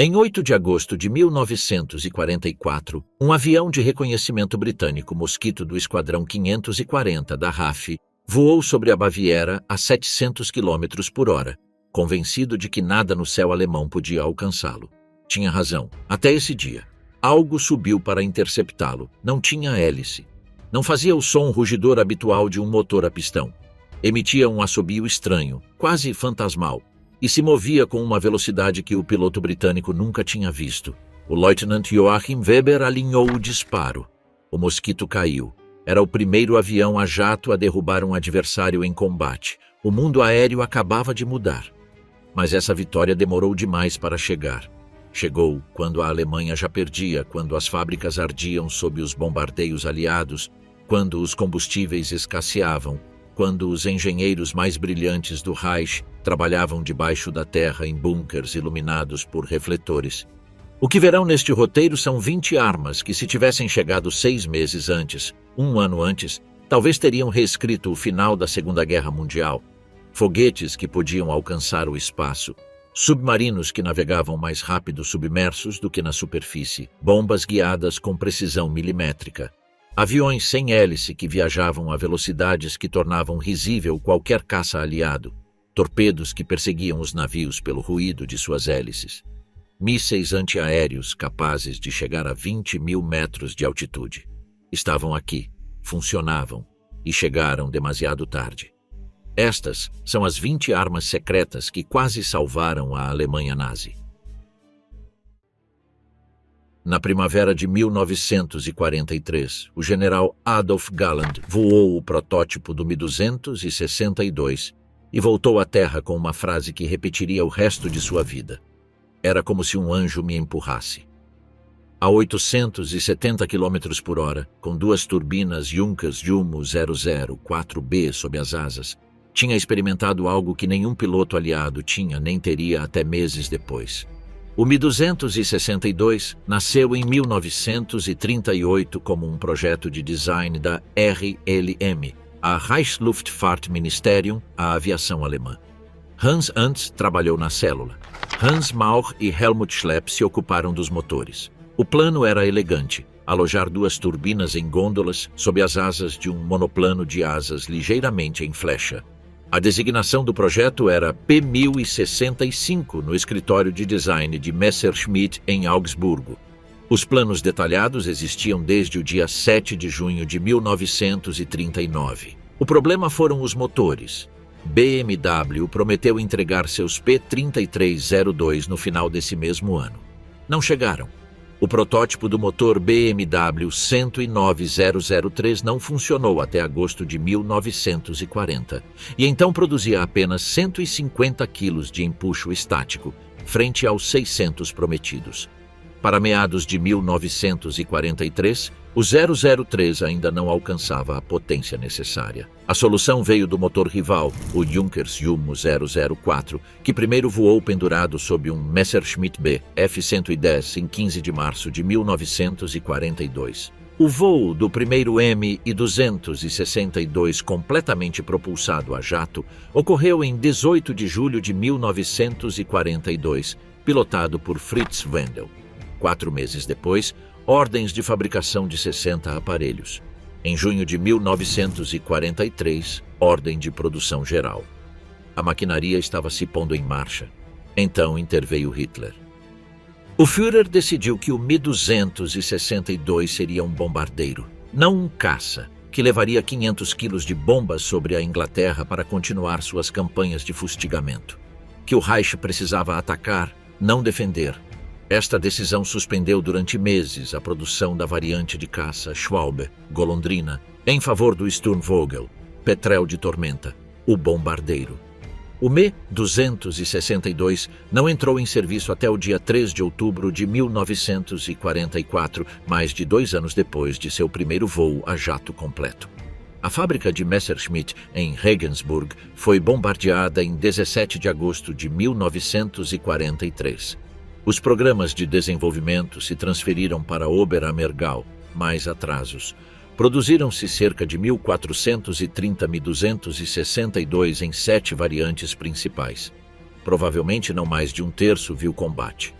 Em 8 de agosto de 1944, um avião de reconhecimento britânico Mosquito do Esquadrão 540 da RAF voou sobre a Baviera a 700 km por hora, convencido de que nada no céu alemão podia alcançá-lo. Tinha razão. Até esse dia, algo subiu para interceptá-lo. Não tinha hélice. Não fazia o som rugidor habitual de um motor a pistão. Emitia um assobio estranho, quase fantasmal, e se movia com uma velocidade que o piloto britânico nunca tinha visto. O Lieutenant Joachim Weber alinhou o disparo. O Mosquito caiu. Era o primeiro avião a jato a derrubar um adversário em combate. O mundo aéreo acabava de mudar. Mas essa vitória demorou demais para chegar. Chegou quando a Alemanha já perdia, quando as fábricas ardiam sob os bombardeios aliados, quando os combustíveis escasseavam, quando os engenheiros mais brilhantes do Reich trabalhavam debaixo da terra em bunkers iluminados por refletores. O que verão neste roteiro são 20 armas que, se tivessem chegado 6 meses antes, um ano antes, talvez teriam reescrito o final da Segunda Guerra Mundial. Foguetes que podiam alcançar o espaço, submarinos que navegavam mais rápido submersos do que na superfície, bombas guiadas com precisão milimétrica, aviões sem hélice que viajavam a velocidades que tornavam risível qualquer caça aliado, torpedos que perseguiam os navios pelo ruído de suas hélices, mísseis antiaéreos capazes de chegar a 20 mil metros de altitude. Estavam aqui, funcionavam e chegaram demasiado tarde. Estas são as 20 armas secretas que quase salvaram a Alemanha nazi. Na primavera de 1943, o general Adolf Galland voou o protótipo do Mi-262 e voltou à Terra com uma frase que repetiria o resto de sua vida. Era como se um anjo me empurrasse. A 870 km por hora, com 2 turbinas Junkers Jumo 004B sob as asas, tinha experimentado algo que nenhum piloto aliado tinha nem teria até meses depois. O Mi-262 nasceu em 1938 como um projeto de design da RLM, a Reichsluftfahrtministerium, a aviação alemã. Hans Antz trabalhou na célula. Hans Mauch e Helmut Schlepp se ocuparam dos motores. O plano era elegante: alojar 2 turbinas em gôndolas sob as asas de um monoplano de asas ligeiramente em flecha. A designação do projeto era P-1065 no escritório de design de Messerschmitt em Augsburgo. Os planos detalhados existiam desde o dia 7 de junho de 1939. O problema foram os motores. BMW prometeu entregar seus P-3302 no final desse mesmo ano. Não chegaram. O protótipo do motor BMW 109003 não funcionou até agosto de 1940, e então produzia apenas 150 quilos de empuxo estático, frente aos 600 prometidos. Para meados de 1943, o 003 ainda não alcançava a potência necessária. A solução veio do motor rival, o Junkers Jumo 004, que primeiro voou pendurado sob um Messerschmitt B F-110 em 15 de março de 1942. O voo do primeiro Mi-262 completamente propulsado a jato ocorreu em 18 de julho de 1942, pilotado por Fritz Wendel. 4 meses depois, ordens de fabricação de 60 aparelhos. Em junho de 1943, ordem de produção geral. A maquinaria estava se pondo em marcha. Então interveio Hitler. O Führer decidiu que o Mi-262 seria um bombardeiro, não um caça, que levaria 500 quilos de bombas sobre a Inglaterra para continuar suas campanhas de fustigamento. Que o Reich precisava atacar, não defender. Esta decisão suspendeu durante meses a produção da variante de caça Schwalbe, Golondrina, em favor do Sturmvogel, Petrel de Tormenta, o bombardeiro. O Mi-262 não entrou em serviço até o dia 3 de outubro de 1944, mais de 2 anos depois de seu primeiro voo a jato completo. A fábrica de Messerschmitt, em Regensburg, foi bombardeada em 17 de agosto de 1943. Os programas de desenvolvimento se transferiram para Oberammergau, mais atrasos. Produziram-se cerca de 1.430 Mi-262 em 7 variantes principais. Provavelmente não mais de um terço viu combate.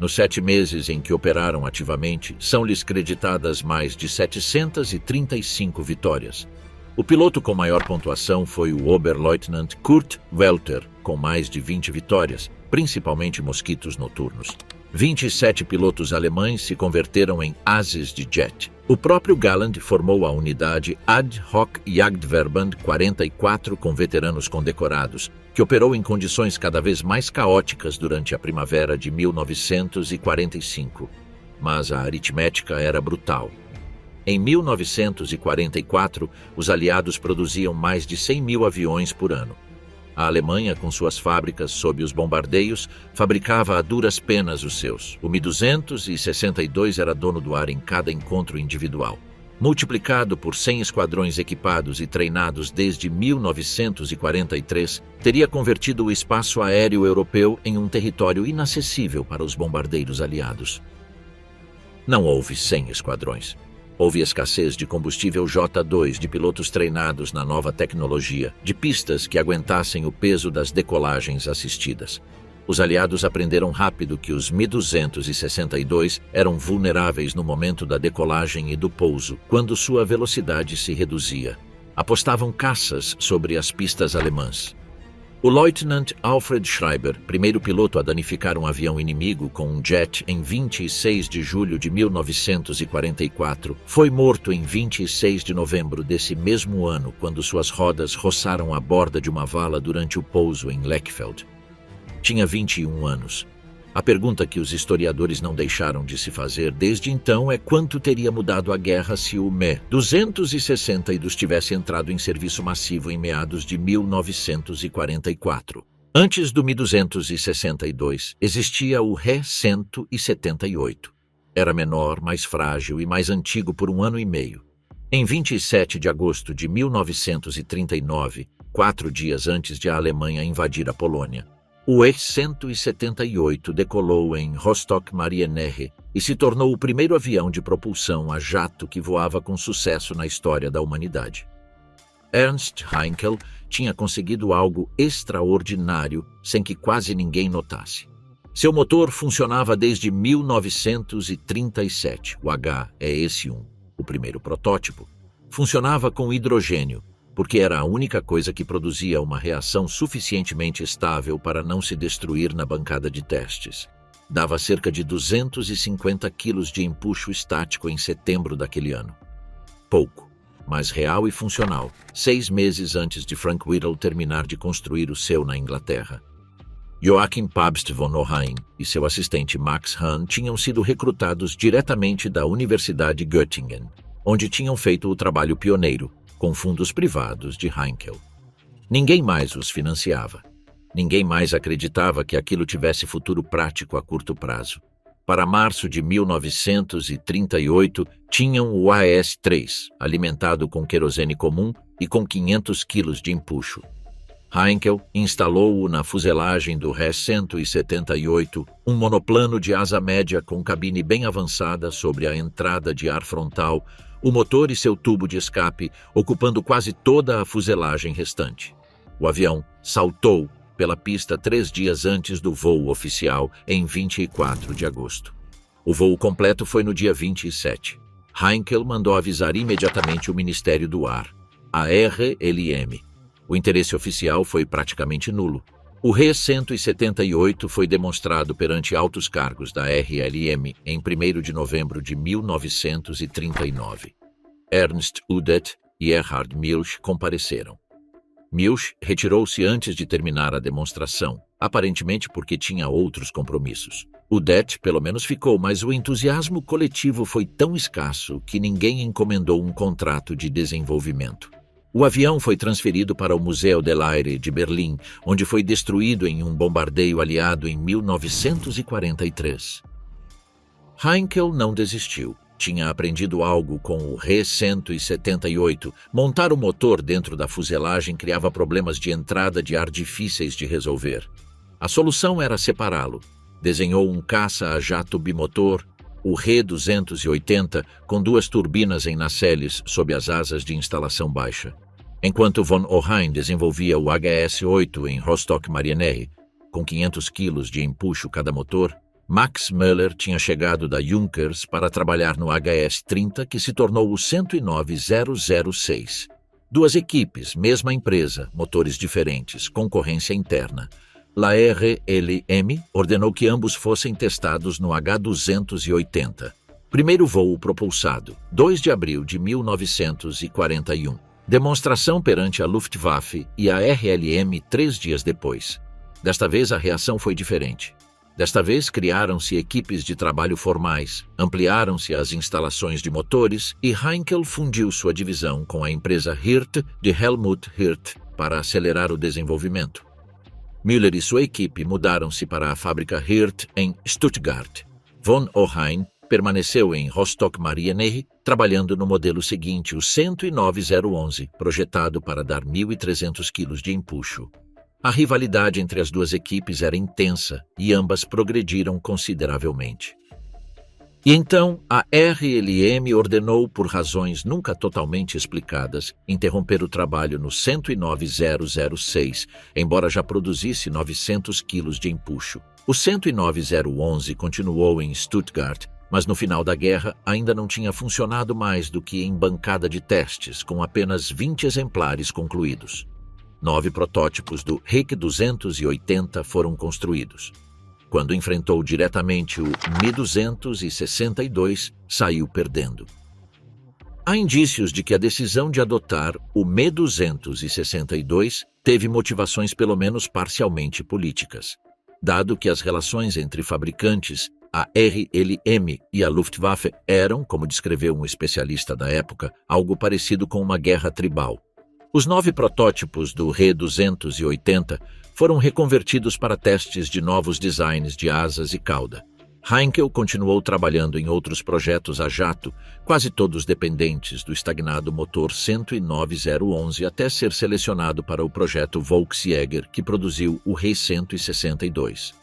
Nos 7 meses em que operaram ativamente, são-lhes creditadas mais de 735 vitórias. O piloto com maior pontuação foi o Oberleutnant Kurt Welter, com mais de 20 vitórias, principalmente mosquitos noturnos. 27 pilotos alemães se converteram em ases de jet. O próprio Galland formou a unidade Ad Hoc Jagdverband 44 com veteranos condecorados, que operou em condições cada vez mais caóticas durante a primavera de 1945. Mas a aritmética era brutal. Em 1944, os aliados produziam mais de 100 mil aviões por ano. A Alemanha, com suas fábricas sob os bombardeios, fabricava a duras penas os seus. O Mi-262 era dono do ar em cada encontro individual. Multiplicado por 100 esquadrões equipados e treinados desde 1943, teria convertido o espaço aéreo europeu em um território inacessível para os bombardeiros aliados. Não houve 100 esquadrões. Houve escassez de combustível J-2, de pilotos treinados na nova tecnologia, de pistas que aguentassem o peso das decolagens assistidas. Os aliados aprenderam rápido que os Mi-262 eram vulneráveis no momento da decolagem e do pouso, quando sua velocidade se reduzia. Apostavam caças sobre as pistas alemãs. O Lieutenant Alfred Schreiber, primeiro piloto a danificar um avião inimigo com um jet em 26 de julho de 1944, foi morto em 26 de novembro desse mesmo ano, quando suas rodas roçaram a borda de uma vala durante o pouso em Lechfeld. Tinha 21 anos. A pergunta que os historiadores não deixaram de se fazer desde então é quanto teria mudado a guerra se o Me-262 tivesse entrado em serviço massivo em meados de 1944. Antes do Mi-262, existia o Re-178. Era menor, mais frágil e mais antigo por 1 ano e meio. Em 27 de agosto de 1939, 4 dias antes de a Alemanha invadir a Polônia, o E-178 decolou em Rostock-Marienhehe e se tornou o primeiro avião de propulsão a jato que voava com sucesso na história da humanidade. Ernst Heinkel tinha conseguido algo extraordinário sem que quase ninguém notasse. Seu motor funcionava desde 1937, o HES-1, o primeiro protótipo. Funcionava com hidrogênio, porque era a única coisa que produzia uma reação suficientemente estável para não se destruir na bancada de testes. Dava cerca de 250 quilos de empuxo estático em setembro daquele ano. Pouco, mas real e funcional, 6 meses antes de Frank Whittle terminar de construir o seu na Inglaterra. Joachim Pabst von Ohain e seu assistente Max Hahn tinham sido recrutados diretamente da Universidade Göttingen, onde tinham feito o trabalho pioneiro, com fundos privados de Heinkel. Ninguém mais os financiava. Ninguém mais acreditava que aquilo tivesse futuro prático a curto prazo. Para março de 1938, tinham o AS-3, alimentado com querosene comum e com 500 quilos de empuxo. Heinkel instalou-o na fuselagem do Re-178, um monoplano de asa média com cabine bem avançada sobre a entrada de ar frontal, o motor e seu tubo de escape ocupando quase toda a fuselagem restante. O avião saltou pela pista 3 dias antes do voo oficial, em 24 de agosto. O voo completo foi no dia 27. Heinkel mandou avisar imediatamente o Ministério do Ar, a RLM. O interesse oficial foi praticamente nulo. O Re-178 foi demonstrado perante altos cargos da RLM em 1º de novembro de 1939. Ernst Udet e Erhard Milch compareceram. Milch retirou-se antes de terminar a demonstração, aparentemente porque tinha outros compromissos. Udet pelo menos ficou, mas o entusiasmo coletivo foi tão escasso que ninguém encomendou um contrato de desenvolvimento. O avião foi transferido para o Museu del Aire de Berlim, onde foi destruído em um bombardeio aliado em 1943. Heinkel não desistiu. Tinha aprendido algo com o Re-178. Montar o motor dentro da fuselagem criava problemas de entrada de ar difíceis de resolver. A solução era separá-lo. Desenhou um caça a jato bimotor, o Re-280, com 2 turbinas em nacelles sob as asas de instalação baixa. Enquanto von Ohain desenvolvia o HS-8 em Rostock-Marienhehe, com 500 quilos de empuxo cada motor, Max Müller tinha chegado da Junkers para trabalhar no HS-30, que se tornou o 109006. Duas equipes, mesma empresa, motores diferentes, concorrência interna. La RLM ordenou que ambos fossem testados no H280. Primeiro voo propulsado, 2 de abril de 1941. Demonstração perante a Luftwaffe e a RLM 3 dias depois. Desta vez a reação foi diferente. Desta vez criaram-se equipes de trabalho formais, ampliaram-se as instalações de motores e Heinkel fundiu sua divisão com a empresa Hirth de Helmut Hirth para acelerar o desenvolvimento. Müller e sua equipe mudaram-se para a fábrica Hirth em Stuttgart. Von Ohain permaneceu em Rostock-Marieney, trabalhando no modelo seguinte, o 109011, projetado para dar 1.300 kg de empuxo. A rivalidade entre as duas equipes era intensa e ambas progrediram consideravelmente. E então, a RLM ordenou, por razões nunca totalmente explicadas, interromper o trabalho no 109006, embora já produzisse 900 kg de empuxo. O 109011 continuou em Stuttgart, mas no final da guerra ainda não tinha funcionado mais do que em bancada de testes, com apenas 20 exemplares concluídos. 9 protótipos do RIC 280 foram construídos. Quando enfrentou diretamente o Mi-262, saiu perdendo. Há indícios de que a decisão de adotar o Mi-262 teve motivações pelo menos parcialmente políticas, dado que as relações entre fabricantes, a RLM e a Luftwaffe eram, como descreveu um especialista da época, algo parecido com uma guerra tribal. Os 9 protótipos do RE-280 foram reconvertidos para testes de novos designs de asas e cauda. Heinkel continuou trabalhando em outros projetos a jato, quase todos dependentes do estagnado motor 109011 até ser selecionado para o projeto Volksjäger, que produziu o RE-162.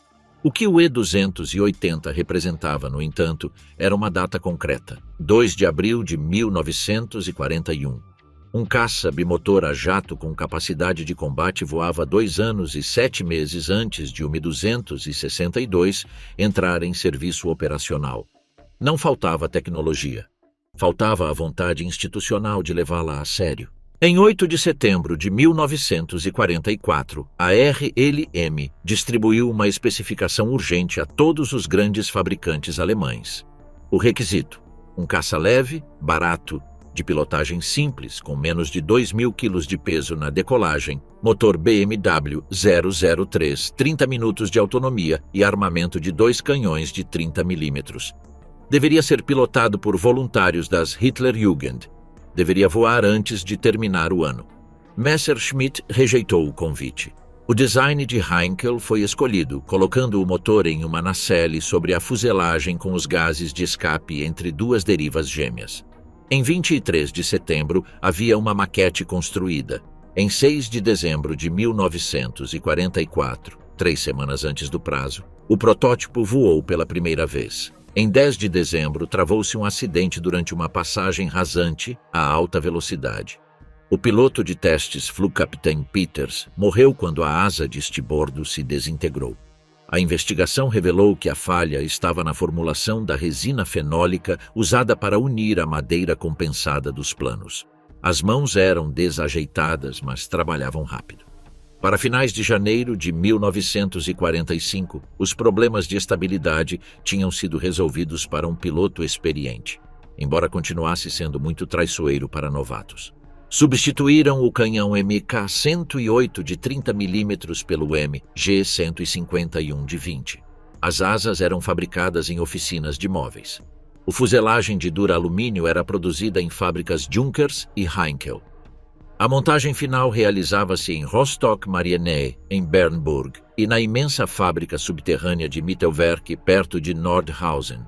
O que o E-280 representava, no entanto, era uma data concreta, 2 de abril de 1941. Um caça bimotor a jato com capacidade de combate voava 2 anos e 7 meses antes de o Mi-262 entrar em serviço operacional. Não faltava tecnologia. Faltava a vontade institucional de levá-la a sério. Em 8 de setembro de 1944, a RLM distribuiu uma especificação urgente a todos os grandes fabricantes alemães. O requisito: um caça leve, barato, de pilotagem simples, com menos de 2.000 kg de peso na decolagem, motor BMW 003, 30 minutos de autonomia e armamento de 2 canhões de 30 mm. Deveria ser pilotado por voluntários das Hitlerjugend. Deveria voar antes de terminar o ano. Messerschmitt rejeitou o convite. O design de Heinkel foi escolhido, colocando o motor em uma nacelle sobre a fuselagem com os gases de escape entre duas derivas gêmeas. Em 23 de setembro, havia uma maquete construída. Em 6 de dezembro de 1944, 3 semanas antes do prazo, o protótipo voou pela primeira vez. Em 10 de dezembro, travou-se um acidente durante uma passagem rasante a alta velocidade. O piloto de testes Flugkapitän Peters morreu quando a asa de estibordo se desintegrou. A investigação revelou que a falha estava na formulação da resina fenólica usada para unir a madeira compensada dos planos. As mãos eram desajeitadas, mas trabalhavam rápido. Para finais de janeiro de 1945, os problemas de estabilidade tinham sido resolvidos para um piloto experiente, embora continuasse sendo muito traiçoeiro para novatos. Substituíram o canhão MK-108 de 30 mm pelo MG-151 de 20. As asas eram fabricadas em oficinas de móveis. O fuselagem de dura-alumínio era produzida em fábricas Junkers e Heinkel. A montagem final realizava-se em Rostock-Marieney, em Bernburg, e na imensa fábrica subterrânea de Mittelwerk, perto de Nordhausen.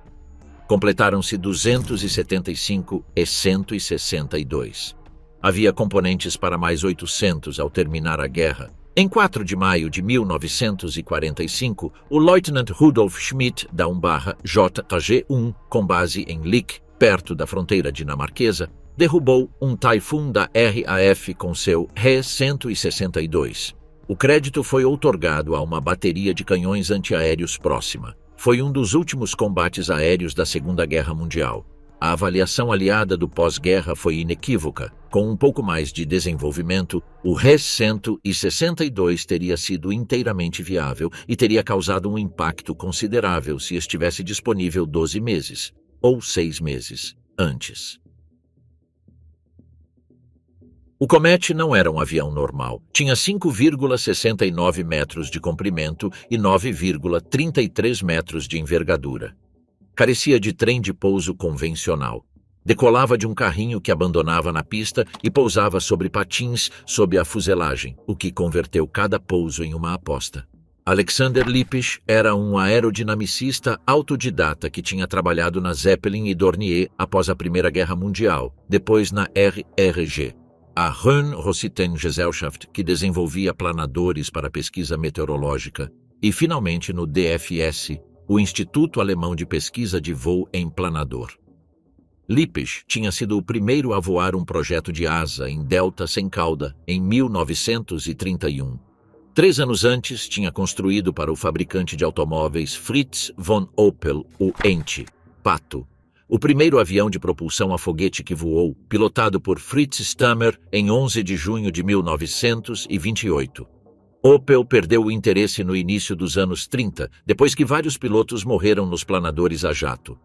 Completaram-se 275 e 162. Havia componentes para mais 800 ao terminar a guerra. Em 4 de maio de 1945, o Lieutenant Rudolf Schmidt da JG-1, com base em Lick, perto da fronteira dinamarquesa, derrubou um Typhoon da RAF com seu Re-162. O crédito foi outorgado a uma bateria de canhões antiaéreos próxima. Foi um dos últimos combates aéreos da Segunda Guerra Mundial. A avaliação aliada do pós-guerra foi inequívoca. Com um pouco mais de desenvolvimento, o RE-162 teria sido inteiramente viável e teria causado um impacto considerável se estivesse disponível 12 meses, ou 6 meses, antes. O Comet não era um avião normal. Tinha 5,69 metros de comprimento e 9,33 metros de envergadura. Carecia de trem de pouso convencional. Decolava de um carrinho que abandonava na pista e pousava sobre patins sob a fuselagem, o que converteu cada pouso em uma aposta. Alexander Lippisch era um aerodinamicista autodidata que tinha trabalhado na Zeppelin e Dornier após a Primeira Guerra Mundial, depois na RRG, a Rhön-Rossitten-Gesellschaft, que desenvolvia planadores para pesquisa meteorológica, e finalmente no DFS, o Instituto Alemão de Pesquisa de Voo em Planador. Lippisch tinha sido o primeiro a voar um projeto de asa em delta sem cauda em 1931. 3 anos antes, tinha construído para o fabricante de automóveis Fritz von Opel o Ente, Pato, o primeiro avião de propulsão a foguete que voou, pilotado por Fritz Stammer em 11 de junho de 1928. Opel perdeu o interesse no início dos anos 30, depois que vários pilotos morreram nos planadores a jato.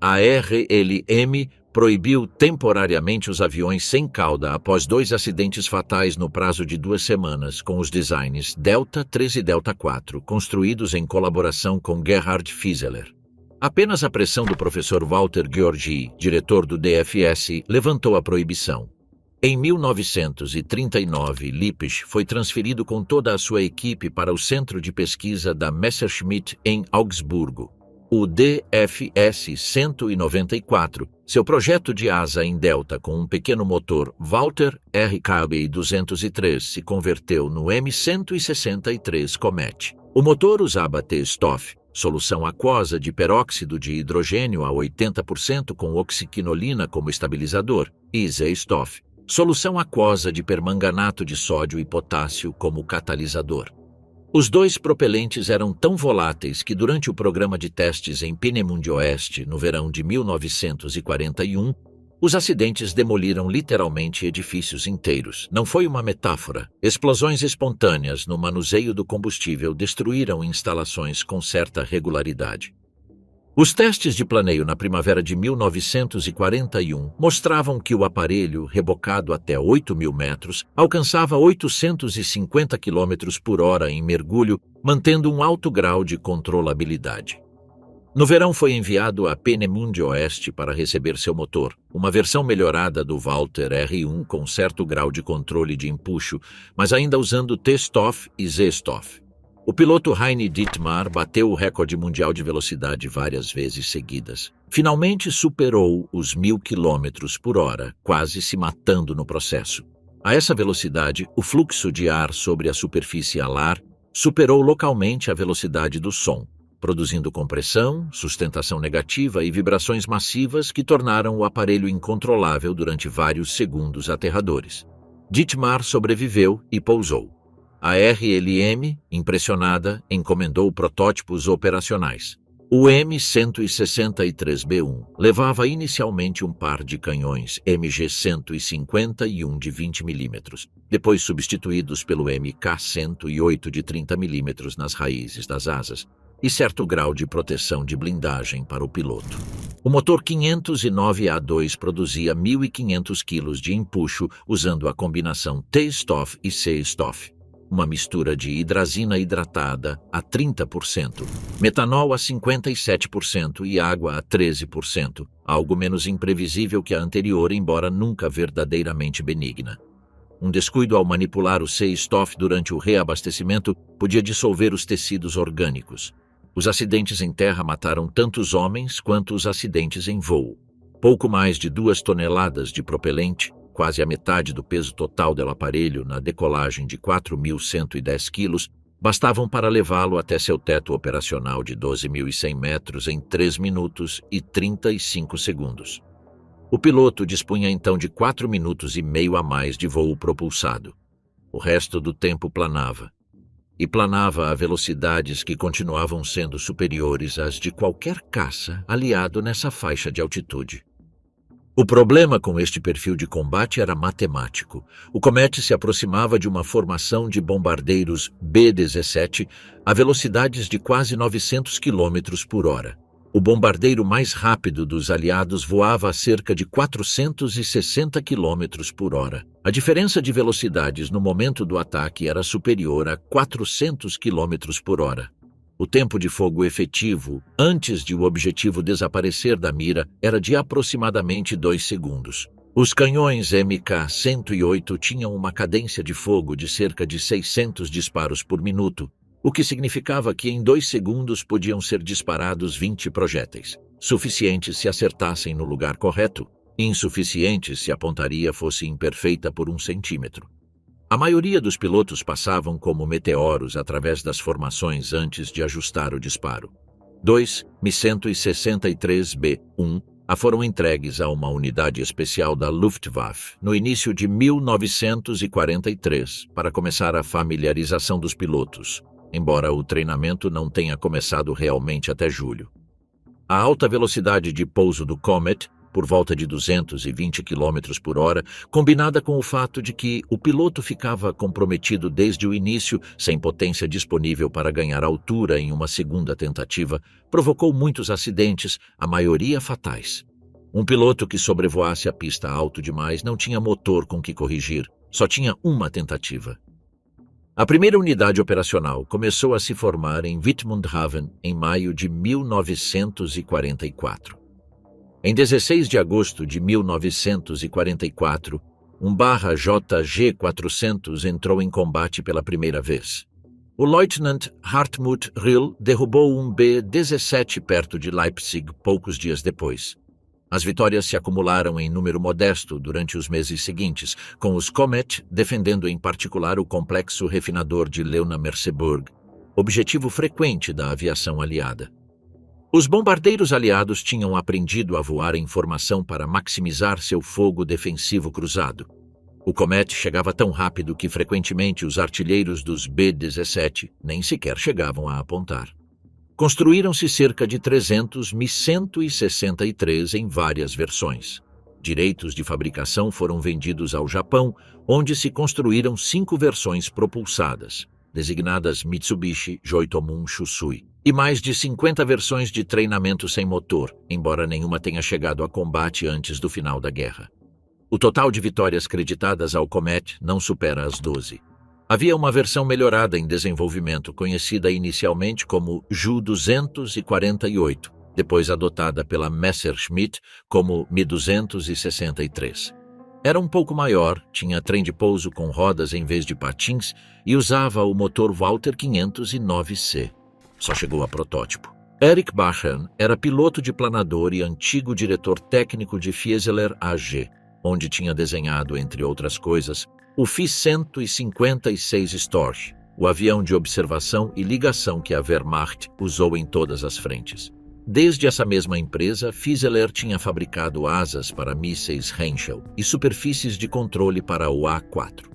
A RLM proibiu temporariamente os aviões sem cauda após 2 acidentes fatais no prazo de 2 semanas, com os designs Delta 3 e Delta 4, construídos em colaboração com Gerhard Fieseler. Apenas a pressão do professor Walter Georgi, diretor do DFS, levantou a proibição. Em 1939, Lippisch foi transferido com toda a sua equipe para o centro de pesquisa da Messerschmitt em Augsburgo. O DFS 194, seu projeto de asa em delta com um pequeno motor Walter RKB 203, se converteu no M163 Comet. O motor usava T-Stoff, solução aquosa de peróxido de hidrogênio a 80% com oxiquinolina como estabilizador, e Z-Stoff, solução aquosa de permanganato de sódio e potássio como catalisador. Os 2 propelentes eram tão voláteis que durante o programa de testes em Peenemünde Oeste, no verão de 1941, os acidentes demoliram literalmente edifícios inteiros. Não foi uma metáfora. Explosões espontâneas no manuseio do combustível destruíram instalações com certa regularidade. Os testes de planeio na primavera de 1941 mostravam que o aparelho, rebocado até 8.000 metros, alcançava 850 km por hora em mergulho, mantendo um alto grau de controlabilidade. No verão foi enviado a Peenemünde Oeste para receber seu motor, uma versão melhorada do Walter R1 com certo grau de controle de empuxo, mas ainda usando T-Stoff e Z-Stoff. O piloto Heini Dittmar bateu o recorde mundial de velocidade várias vezes seguidas. Finalmente superou os 1.000 km por hora, quase se matando no processo. A essa velocidade, o fluxo de ar sobre a superfície alar superou localmente a velocidade do som, produzindo compressão, sustentação negativa e vibrações massivas que tornaram o aparelho incontrolável durante vários segundos aterradores. Dittmar sobreviveu e pousou. A RLM, impressionada, encomendou protótipos operacionais. O M163B1 levava inicialmente um par de canhões MG-151 de 20 mm, depois substituídos pelo MK-108 de 30 mm nas raízes das asas, e certo grau de proteção de blindagem para o piloto. O motor 509A2 produzia 1.500 kg de empuxo usando a combinação T-Stoff e C-Stoff, uma mistura de hidrazina hidratada a 30%, metanol a 57% e água a 13%, algo menos imprevisível que a anterior, embora nunca verdadeiramente benigna. Um descuido ao manipular o C-Stoff durante o reabastecimento podia dissolver os tecidos orgânicos. Os acidentes em terra mataram tanto os homens quanto os acidentes em voo. Pouco mais de 2 toneladas de propelente, quase a metade do peso total do aparelho na decolagem de 4.110 quilos, bastavam para levá-lo até seu teto operacional de 12.100 metros em 3 minutos e 35 segundos. O piloto dispunha então de 4 minutos e meio a mais de voo propulsado. O resto do tempo planava. e planava a velocidades que continuavam sendo superiores às de qualquer caça aliado nessa faixa de altitude. O problema com este perfil de combate era matemático. O Comet se aproximava de uma formação de bombardeiros B-17 a velocidades de quase 900 km por hora. O bombardeiro mais rápido dos aliados voava a cerca de 460 km por hora. A diferença de velocidades no momento do ataque era superior a 400 km por hora. O tempo de fogo efetivo, antes de o objetivo desaparecer da mira, era de aproximadamente 2 segundos. Os canhões MK-108 tinham uma cadência de fogo de cerca de 600 disparos por minuto, o que significava que em 2 segundos podiam ser disparados 20 projéteis, suficientes se acertassem no lugar correto, insuficientes se a pontaria fosse imperfeita por 1 centímetro. A maioria dos pilotos passavam como meteoros através das formações antes de ajustar o disparo. 2 Mi-163B-1 foram entregues a uma unidade especial da Luftwaffe no início de 1943 para começar a familiarização dos pilotos, embora o treinamento não tenha começado realmente até julho. A alta velocidade de pouso do Comet, por volta de 220 km por hora, combinada com o fato de que o piloto ficava comprometido desde o início, sem potência disponível para ganhar altura em uma segunda tentativa, provocou muitos acidentes, a maioria fatais. Um piloto que sobrevoasse a pista alto demais não tinha motor com que corrigir, só tinha uma tentativa. A primeira unidade operacional começou a se formar em Wittmundhaven em maio de 1944. Em 16 de agosto de 1944, um JG-400 entrou em combate pela primeira vez. O Lieutenant Hartmut Rühl derrubou um B-17 perto de Leipzig poucos dias depois. As vitórias se acumularam em número modesto durante os meses seguintes, com os Comet defendendo em particular o complexo refinador de Leuna-Merseburg, objetivo frequente da aviação aliada. Os bombardeiros aliados tinham aprendido a voar em formação para maximizar seu fogo defensivo cruzado. O Comet chegava tão rápido que frequentemente os artilheiros dos B-17 nem sequer chegavam a apontar. Construíram-se cerca de 300 Mi-163 em várias versões. Direitos de fabricação foram vendidos ao Japão, onde se construíram 5 versões propulsadas, designadas Mitsubishi Joitomun Shusui, e mais de 50 versões de treinamento sem motor, embora nenhuma tenha chegado a combate antes do final da guerra. O total de vitórias creditadas ao Comet não supera as 12. Havia uma versão melhorada em desenvolvimento, conhecida inicialmente como Ju-248, depois adotada pela Messerschmitt como Mi-263. Era um pouco maior, tinha trem de pouso com rodas em vez de patins e usava o motor Walter 509C. Só chegou a protótipo. Erich Bachern era piloto de planador e antigo diretor técnico de Fieseler AG, onde tinha desenhado, entre outras coisas, o Fi-156 Storch, o avião de observação e ligação que a Wehrmacht usou em todas as frentes. Desde essa mesma empresa, Fieseler tinha fabricado asas para mísseis Henschel e superfícies de controle para o A-4.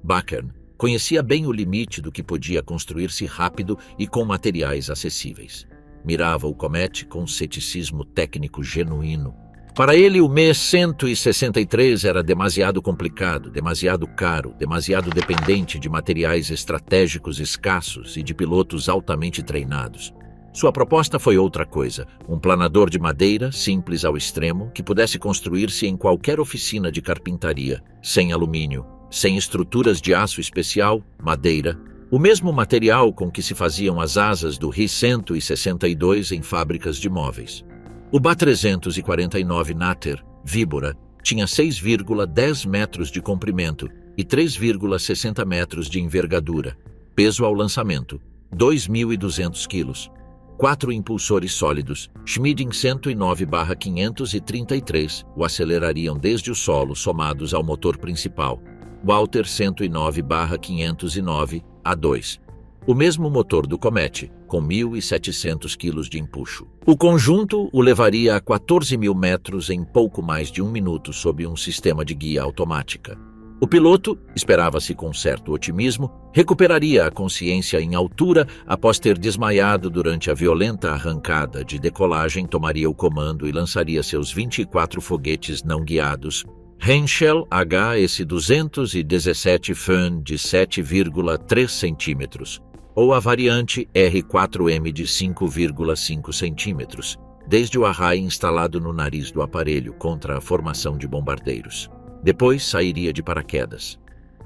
Bachern conhecia bem o limite do que podia construir-se rápido e com materiais acessíveis. Mirava o Comet com ceticismo técnico genuíno. Para ele, o Mi-163 era demasiado complicado, demasiado caro, demasiado dependente de materiais estratégicos escassos e de pilotos altamente treinados. Sua proposta foi outra coisa, um planador de madeira, simples ao extremo, que pudesse construir-se em qualquer oficina de carpintaria, sem alumínio, sem estruturas de aço especial, madeira, o mesmo material com que se faziam as asas do Ri-162 em fábricas de móveis. O BA-349 Natter, Víbora, tinha 6,10 metros de comprimento e 3,60 metros de envergadura, peso ao lançamento, 2.200 quilos. 4 impulsores sólidos, Schmidt 109/533, o acelerariam desde o solo somados ao motor principal, Walter 109/509, A2. O mesmo motor do Comet, com 1.700 quilos de empuxo. O conjunto o levaria a 14.000 metros em pouco mais de 1 minuto sob um sistema de guia automática. O piloto, esperava-se com certo otimismo, recuperaria a consciência em altura após ter desmaiado durante a violenta arrancada de decolagem, tomaria o comando e lançaria seus 24 foguetes não guiados, Henschel HS-217 Föhn de 7,3 centímetros, ou a variante R4M de 5,5 centímetros, desde o arraio instalado no nariz do aparelho contra a formação de bombardeiros. Depois sairia de paraquedas.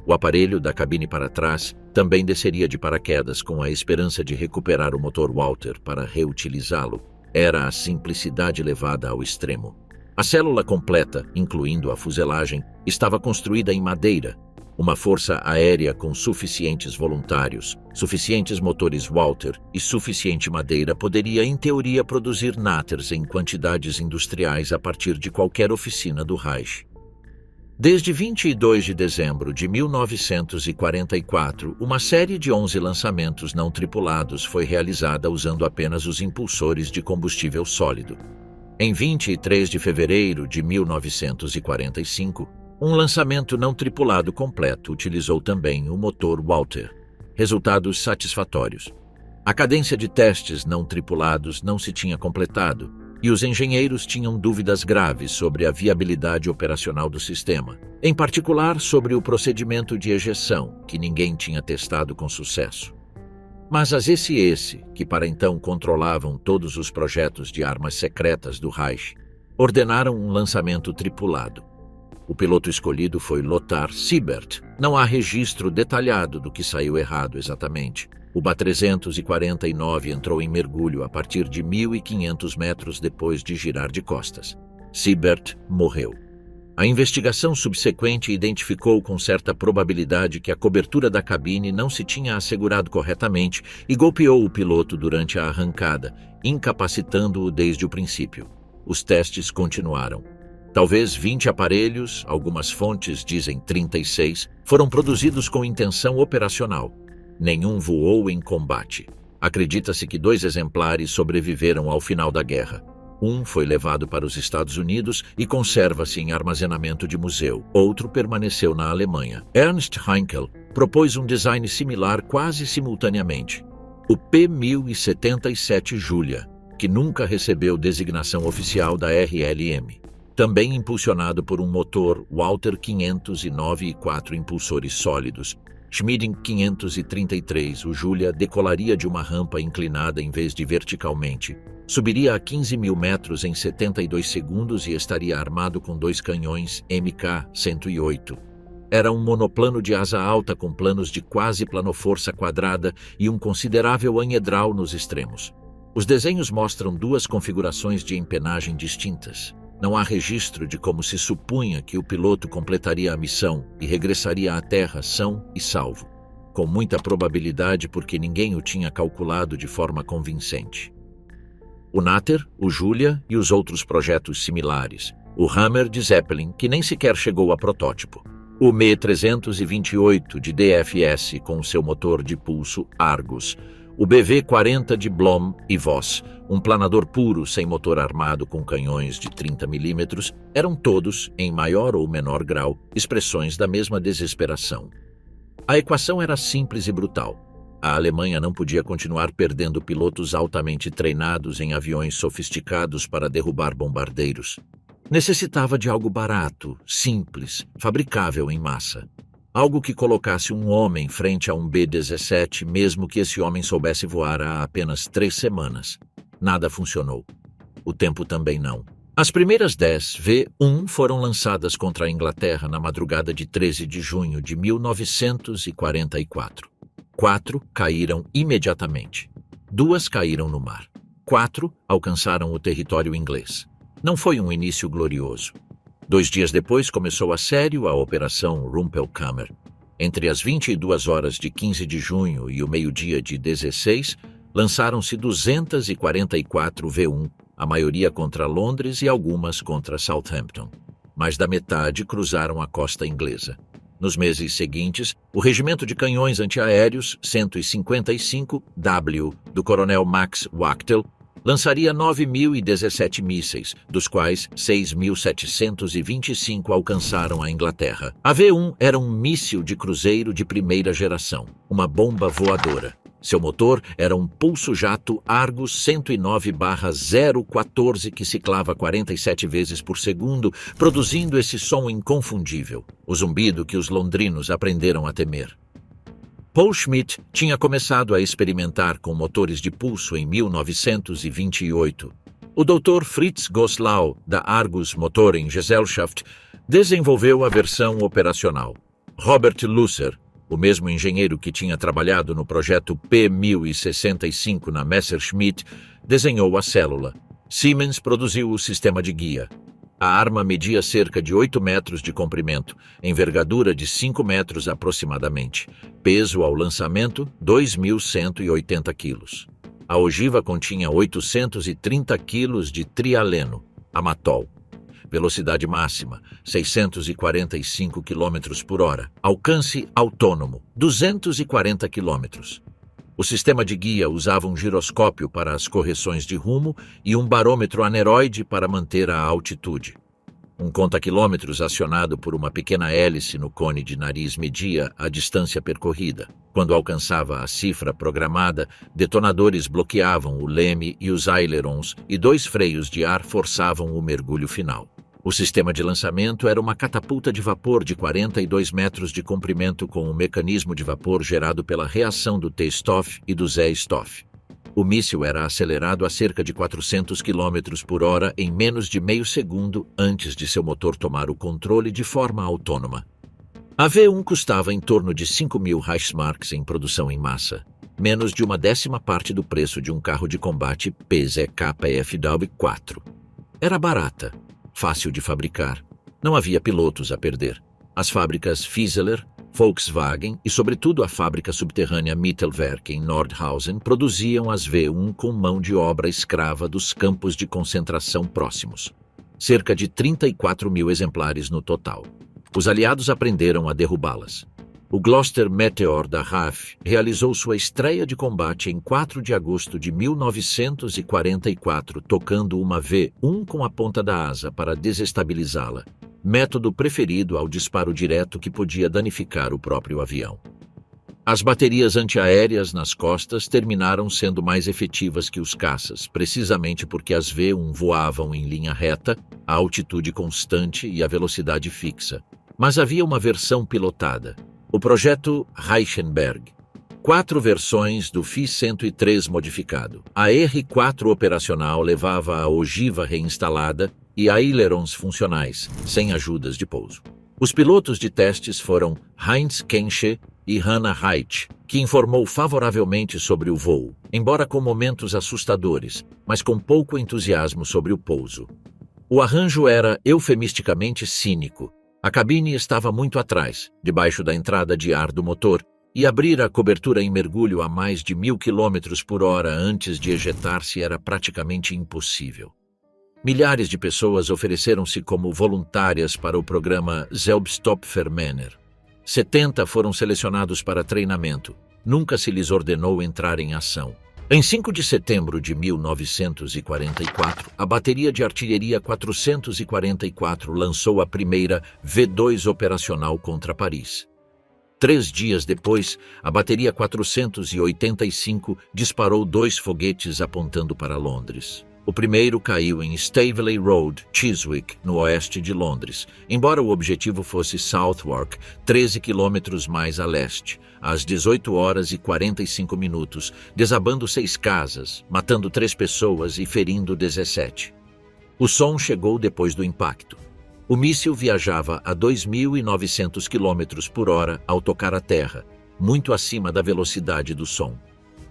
O aparelho da cabine para trás também desceria de paraquedas com a esperança de recuperar o motor Walter para reutilizá-lo. Era a simplicidade levada ao extremo. A célula completa, incluindo a fuselagem, estava construída em madeira. Uma força aérea com suficientes voluntários, suficientes motores Walter e suficiente madeira poderia, em teoria, produzir Natters em quantidades industriais a partir de qualquer oficina do Reich. Desde 22 de dezembro de 1944, uma série de 11 lançamentos não tripulados foi realizada usando apenas os impulsores de combustível sólido. Em 23 de fevereiro de 1945, um lançamento não tripulado completo utilizou também o motor Walter. Resultados satisfatórios. A cadência de testes não tripulados não se tinha completado, e os engenheiros tinham dúvidas graves sobre a viabilidade operacional do sistema, em particular sobre o procedimento de ejeção, que ninguém tinha testado com sucesso. Mas as SS, que para então controlavam todos os projetos de armas secretas do Reich, ordenaram um lançamento tripulado. O piloto escolhido foi Lothar Siebert. Não há registro detalhado do que saiu errado exatamente. O BA-349 entrou em mergulho a partir de 1.500 metros depois de girar de costas. Siebert morreu. A investigação subsequente identificou com certa probabilidade que a cobertura da cabine não se tinha assegurado corretamente e golpeou o piloto durante a arrancada, incapacitando-o desde o princípio. Os testes continuaram. Talvez 20 aparelhos, algumas fontes dizem 36, foram produzidos com intenção operacional. Nenhum voou em combate. Acredita-se que 2 exemplares sobreviveram ao final da guerra. Um foi levado para os Estados Unidos e conserva-se em armazenamento de museu. Outro permaneceu na Alemanha. Ernst Heinkel propôs um design similar quase simultaneamente. O P-1077 Julia, que nunca recebeu designação oficial da RLM. Também impulsionado por um motor Walter 509 e 4 impulsores sólidos. Schmidt 533, o Julia decolaria de uma rampa inclinada em vez de verticalmente. Subiria a 15.000 metros em 72 segundos e estaria armado com 2 canhões Mk-108. Era um monoplano de asa alta com planos de quase planoforça quadrada e um considerável anhedral nos extremos. Os desenhos mostram 2 configurações de empenagem distintas. Não há registro de como se supunha que o piloto completaria a missão e regressaria à Terra são e salvo, com muita probabilidade porque ninguém o tinha calculado de forma convincente. O Natter, o Julia e os outros projetos similares, o Hammer de Zeppelin, que nem sequer chegou a protótipo, o Me-328 de DFS com seu motor de pulso Argus, o BV-40 de Blohm e Voss, um planador puro sem motor armado com canhões de 30 mm, eram todos, em maior ou menor grau, expressões da mesma desesperação. A equação era simples e brutal. A Alemanha não podia continuar perdendo pilotos altamente treinados em aviões sofisticados para derrubar bombardeiros. Necessitava de algo barato, simples, fabricável em massa. Algo que colocasse um homem frente a um B-17, mesmo que esse homem soubesse voar há apenas 3 semanas. Nada funcionou. O tempo também não. As primeiras 10 V-1 foram lançadas contra a Inglaterra na madrugada de 13 de junho de 1944. 4 caíram imediatamente. 2 caíram no mar. 4 alcançaram o território inglês. Não foi um início glorioso. 2 dias depois começou a sério a Operação Rumpelkammer. Entre as 22 horas de 15 de junho e o meio-dia de 16, lançaram-se 244 V-1, a maioria contra Londres e algumas contra Southampton. Mais da metade cruzaram a costa inglesa. Nos meses seguintes, o Regimento de Canhões Antiaéreos 155W do coronel Max Wachtel Lançaria 9.017 mísseis, dos quais 6.725 alcançaram a Inglaterra. A V-1 era um míssil de cruzeiro de primeira geração, uma bomba voadora. Seu motor era um pulso-jato Argus 109/014 que ciclava 47 vezes por segundo, produzindo esse som inconfundível, o zumbido que os londrinos aprenderam a temer. Paul Schmidt tinha começado a experimentar com motores de pulso em 1928. O Dr. Fritz Goslau, da Argus Motorengesellschaft, desenvolveu a versão operacional. Robert Lusser, o mesmo engenheiro que tinha trabalhado no projeto P-1065 na Messerschmitt, desenhou a célula. Siemens produziu o sistema de guia. A arma media cerca de 8 metros de comprimento, envergadura de 5 metros aproximadamente. Peso ao lançamento, 2.180 quilos. A ogiva continha 830 quilos de trialeno, amatol. Velocidade máxima, 645 km por hora. Alcance autônomo, 240 km. O sistema de guia usava um giroscópio para as correções de rumo e um barômetro aneroide para manter a altitude. Um conta-quilômetros acionado por uma pequena hélice no cone de nariz media a distância percorrida. Quando alcançava a cifra programada, detonadores bloqueavam o leme e os ailerons e 2 freios de ar forçavam o mergulho final. O sistema de lançamento era uma catapulta de vapor de 42 metros de comprimento com um mecanismo de vapor gerado pela reação do T-Stoff e do Z-Stoff. O míssil era acelerado a cerca de 400 km por hora em menos de meio segundo antes de seu motor tomar o controle de forma autônoma. A V-1 custava em torno de 5.000 Reichsmarks em produção em massa, menos de 1/10 parte do preço de um carro de combate PZK-PFW-4. Era barata, fácil de fabricar. Não havia pilotos a perder. As fábricas Fieseler, Volkswagen e, sobretudo, a fábrica subterrânea Mittelwerk em Nordhausen produziam as V-1 com mão de obra escrava dos campos de concentração próximos. Cerca de 34.000 exemplares no total. Os aliados aprenderam a derrubá-las. O Gloster Meteor da RAF realizou sua estreia de combate em 4 de agosto de 1944, tocando uma V-1 com a ponta da asa para desestabilizá-la, método preferido ao disparo direto que podia danificar o próprio avião. As baterias antiaéreas nas costas terminaram sendo mais efetivas que os caças, precisamente porque as V-1 voavam em linha reta, a altitude constante e a velocidade fixa. Mas havia uma versão pilotada. O projeto Reichenberg. 4 versões do Fi-103 modificado. A R-4 operacional levava a ogiva reinstalada e ailerons funcionais, sem ajudas de pouso. Os pilotos de testes foram Heinz Kensche e Hannah Reich, que informou favoravelmente sobre o voo, embora com momentos assustadores, mas com pouco entusiasmo sobre o pouso. O arranjo era eufemisticamente cínico. A cabine estava muito atrás, debaixo da entrada de ar do motor, e abrir a cobertura em mergulho a mais de 1.000 km por hora antes de ejetar-se era praticamente impossível. Milhares de pessoas ofereceram-se como voluntárias para o programa Selbstopfermänner. 70 foram selecionados para treinamento. Nunca se lhes ordenou entrar em ação. Em 5 de setembro de 1944, a bateria de artilharia 444 lançou a primeira V-2 operacional contra Paris. 3 dias depois, a bateria 485 disparou 2 foguetes apontando para Londres. O primeiro caiu em Staveley Road, Chiswick, no oeste de Londres, embora o objetivo fosse Southwark, 13 quilômetros mais a leste, às 18 horas e 45 minutos, desabando 6 casas, matando 3 pessoas e ferindo 17. O som chegou depois do impacto. O míssil viajava a 2.900 km por hora ao tocar a terra, muito acima da velocidade do som.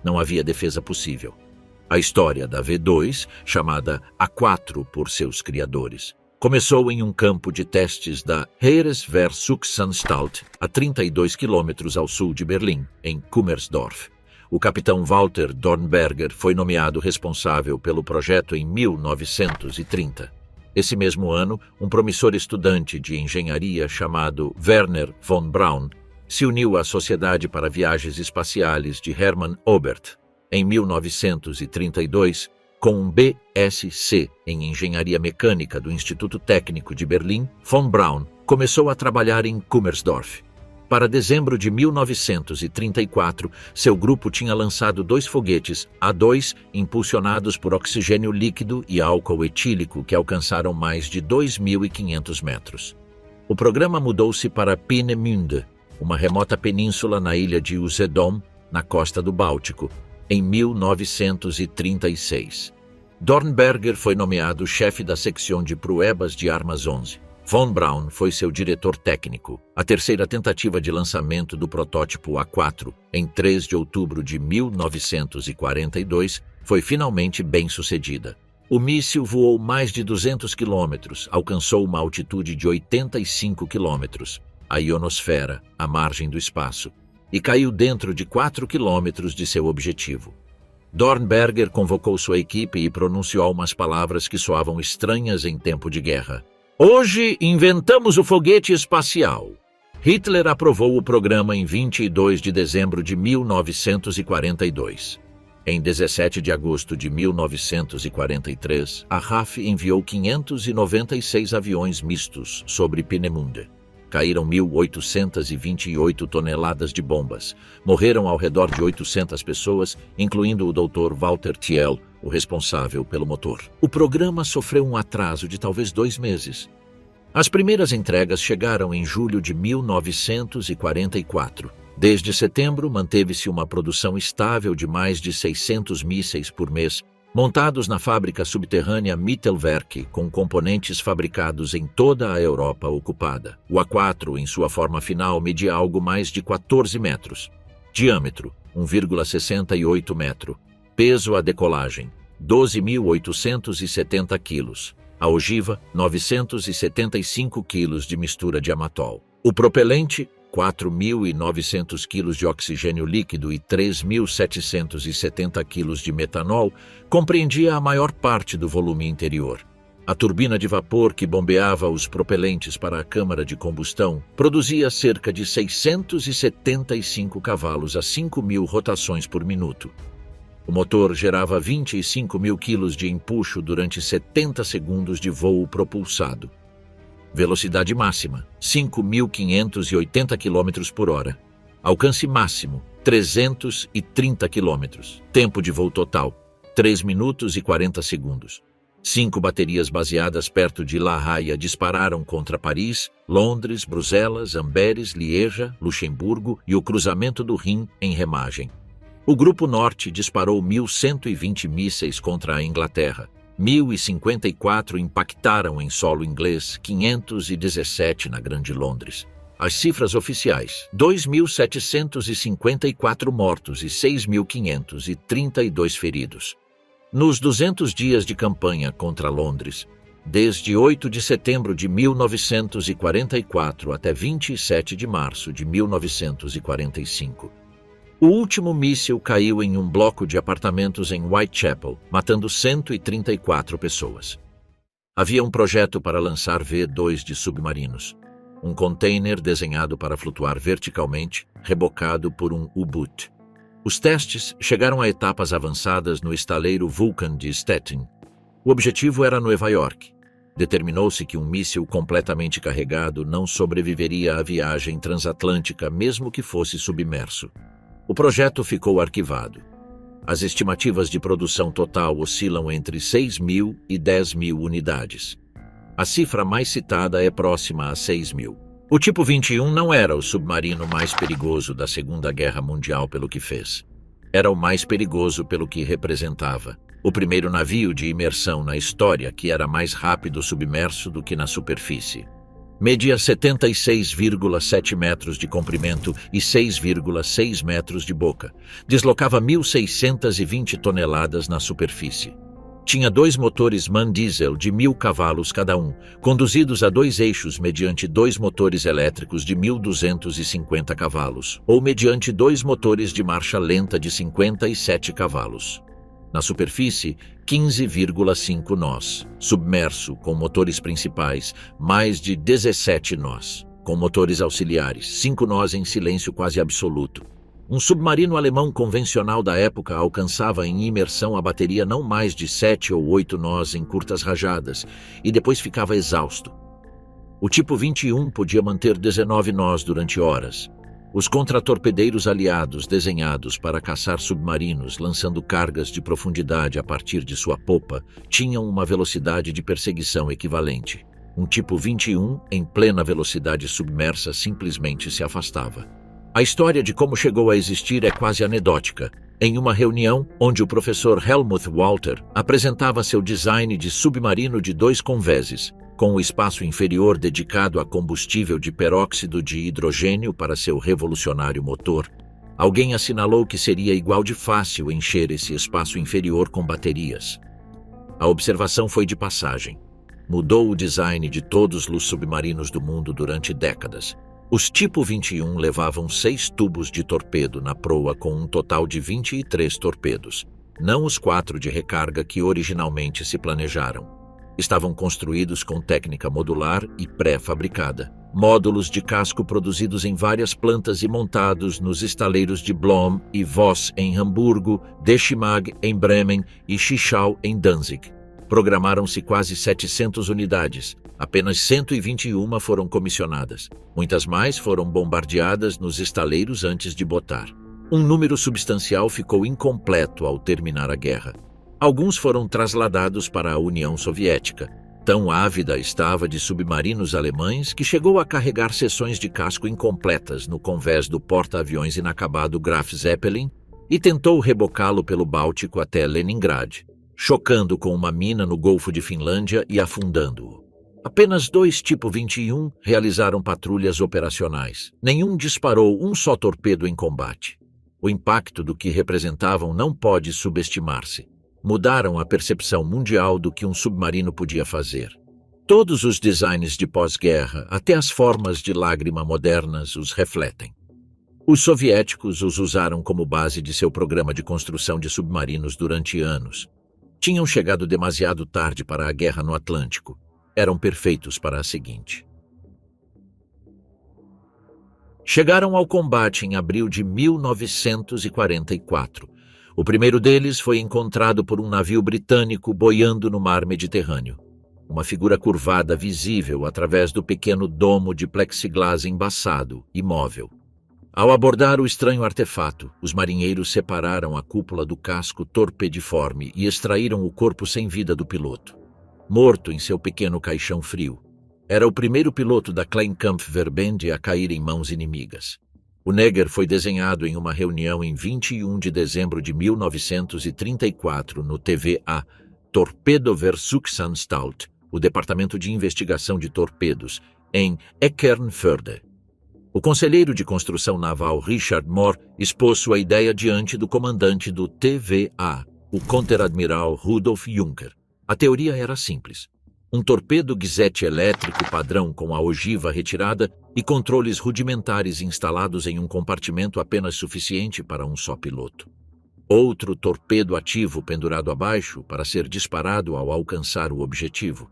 Não havia defesa possível. A história da V-2, chamada A4 por seus criadores, começou em um campo de testes da Heeresversuchsanstalt, a 32 quilômetros ao sul de Berlim, em Kummersdorf. O capitão Walter Dornberger foi nomeado responsável pelo projeto em 1930. Esse mesmo ano, um promissor estudante de engenharia chamado Werner von Braun se uniu à Sociedade para Viagens Espaciais de Hermann Oberth. Em 1932, Com um BSc em Engenharia Mecânica do Instituto Técnico de Berlim, von Braun começou a trabalhar em Kummersdorf. Para dezembro de 1934, seu grupo tinha lançado 2 foguetes A2 impulsionados por oxigênio líquido e álcool etílico que alcançaram mais de 2.500 metros. O programa mudou-se para Peenemünde, uma remota península na ilha de Usedom, na costa do Báltico, em 1936. Dornberger foi nomeado chefe da secção de pruebas de armas 11. Von Braun foi seu diretor técnico. A terceira tentativa de lançamento do protótipo A4, em 3 de outubro de 1942, foi finalmente bem sucedida. O míssil voou mais de 200 quilômetros, alcançou uma altitude de 85 quilômetros, a ionosfera, a margem do espaço, e caiu dentro de 4 quilômetros de seu objetivo. Dornberger convocou sua equipe e pronunciou umas palavras que soavam estranhas em tempo de guerra. Hoje inventamos o foguete espacial. Hitler aprovou o programa em 22 de dezembro de 1942. Em 17 de agosto de 1943, a RAF enviou 596 aviões mistos sobre Peenemünde. Caíram 1.828 toneladas de bombas. Morreram ao redor de 800 pessoas, incluindo o Dr. Walter Thiel, o responsável pelo motor. O programa sofreu um atraso de talvez 2 meses. As primeiras entregas chegaram em julho de 1944. Desde setembro, manteve-se uma produção estável de mais de 600 mísseis por mês, montados na fábrica subterrânea Mittelwerk, com componentes fabricados em toda a Europa ocupada. O A4, em sua forma final, media algo mais de 14 metros. Diâmetro, 1,68 metro. Peso à decolagem, 12.870 quilos. A ogiva, 975 quilos de mistura de amatol. O propelente, 4.900 quilos de oxigênio líquido e 3.770 quilos de metanol, compreendia a maior parte do volume interior. A turbina de vapor que bombeava os propelentes para a câmara de combustão produzia cerca de 675 cavalos a 5.000 rotações por minuto. O motor gerava 25.000 quilos de empuxo durante 70 segundos de voo propulsado. Velocidade máxima, 5.580 km por hora. Alcance máximo, 330 km. Tempo de voo total, 3 minutos e 40 segundos. 5 baterias baseadas perto de La Haye dispararam contra Paris, Londres, Bruxelas, Amberes, Lieja, Luxemburgo e o cruzamento do Rin em remagem. O Grupo Norte disparou 1.120 mísseis contra a Inglaterra. 1.054 impactaram em solo inglês, 517 na Grande Londres. As cifras oficiais: 2.754 mortos e 6.532 feridos. Nos 200 dias de campanha contra Londres, desde 8 de setembro de 1944 até 27 de março de 1945, o último míssil caiu em um bloco de apartamentos em Whitechapel, matando 134 pessoas. Havia um projeto para lançar V-2 de submarinos, um container desenhado para flutuar verticalmente, rebocado por um U-boot. Os testes chegaram a etapas avançadas no estaleiro Vulcan de Stettin. O objetivo era Nova York. Determinou-se que um míssil completamente carregado não sobreviveria à viagem transatlântica mesmo que fosse submerso. O projeto ficou arquivado. As estimativas de produção total oscilam entre 6.000 e 10.000 unidades. A cifra mais citada é próxima a 6.000. O tipo 21 não era o submarino mais perigoso da Segunda Guerra Mundial pelo que fez. Era o mais perigoso pelo que representava. O primeiro navio de imersão na história que era mais rápido submerso do que na superfície. Media 76,7 metros de comprimento e 6,6 metros de boca. Deslocava 1.620 toneladas na superfície. Tinha 2 motores MAN diesel de 1.000 cavalos cada um, conduzidos a 2 eixos mediante 2 motores elétricos de 1.250 cavalos, ou mediante 2 motores de marcha lenta de 57 cavalos. Na superfície, 15,5 nós. Submerso, com motores principais, mais de 17 nós. Com motores auxiliares, 5 nós em silêncio quase absoluto. Um submarino alemão convencional da época alcançava em imersão a bateria não mais de 7 ou 8 nós em curtas rajadas e depois ficava exausto. O tipo 21 podia manter 19 nós durante horas. Os contratorpedeiros aliados desenhados para caçar submarinos lançando cargas de profundidade a partir de sua popa tinham uma velocidade de perseguição equivalente. Um tipo 21, em plena velocidade submersa, simplesmente se afastava. A história de como chegou a existir é quase anedótica. Em uma reunião onde o professor Helmut Walter apresentava seu design de submarino de 2 conveses, com o espaço inferior dedicado a combustível de peróxido de hidrogênio para seu revolucionário motor, alguém assinalou que seria igual de fácil encher esse espaço inferior com baterias. A observação foi de passagem. Mudou o design de todos os submarinos do mundo durante décadas. Os tipo 21 levavam 6 tubos de torpedo na proa com um total de 23 torpedos, não os 4 de recarga que originalmente se planejaram. Estavam construídos com técnica modular e pré-fabricada. Módulos de casco produzidos em várias plantas e montados nos estaleiros de Blohm e Voss em Hamburgo, Deschimag em Bremen e Chichau em Danzig. Programaram-se quase 700 unidades. Apenas 121 foram comissionadas. Muitas mais foram bombardeadas nos estaleiros antes de botar. Um número substancial ficou incompleto ao terminar a guerra. Alguns foram trasladados para a União Soviética. Tão ávida estava de submarinos alemães que chegou a carregar seções de casco incompletas no convés do porta-aviões inacabado Graf Zeppelin e tentou rebocá-lo pelo Báltico até Leningrad, chocando com uma mina no Golfo de Finlândia e afundando-o. Apenas 2 tipo 21 realizaram patrulhas operacionais. Nenhum disparou um só torpedo em combate. O impacto do que representavam não pode subestimar-se. Mudaram a percepção mundial do que um submarino podia fazer. Todos os designs de pós-guerra, até as formas de lágrima modernas, os refletem. Os soviéticos os usaram como base de seu programa de construção de submarinos durante anos. Tinham chegado demasiado tarde para a guerra no Atlântico. Eram perfeitos para a seguinte. Chegaram ao combate em abril de 1944. O primeiro deles foi encontrado por um navio britânico boiando no mar Mediterrâneo. Uma figura curvada visível através do pequeno domo de plexiglas embaçado, imóvel. Ao abordar o estranho artefato, os marinheiros separaram a cúpula do casco torpediforme e extraíram o corpo sem vida do piloto, morto em seu pequeno caixão frio. Era o primeiro piloto da Kleinkampfverbände a cair em mãos inimigas. O Neger foi desenhado em uma reunião em 21 de dezembro de 1934 no TVA, Torpedoversuchsanstalt, o Departamento de Investigação de Torpedos, em Eckernförde. O conselheiro de construção naval Richard Moore expôs sua ideia diante do comandante do TVA, o conter-admiral Rudolf Juncker. A teoria era simples. Um torpedo guisete elétrico padrão com a ogiva retirada e controles rudimentares instalados em um compartimento apenas suficiente para um só piloto. Outro torpedo ativo pendurado abaixo para ser disparado ao alcançar o objetivo.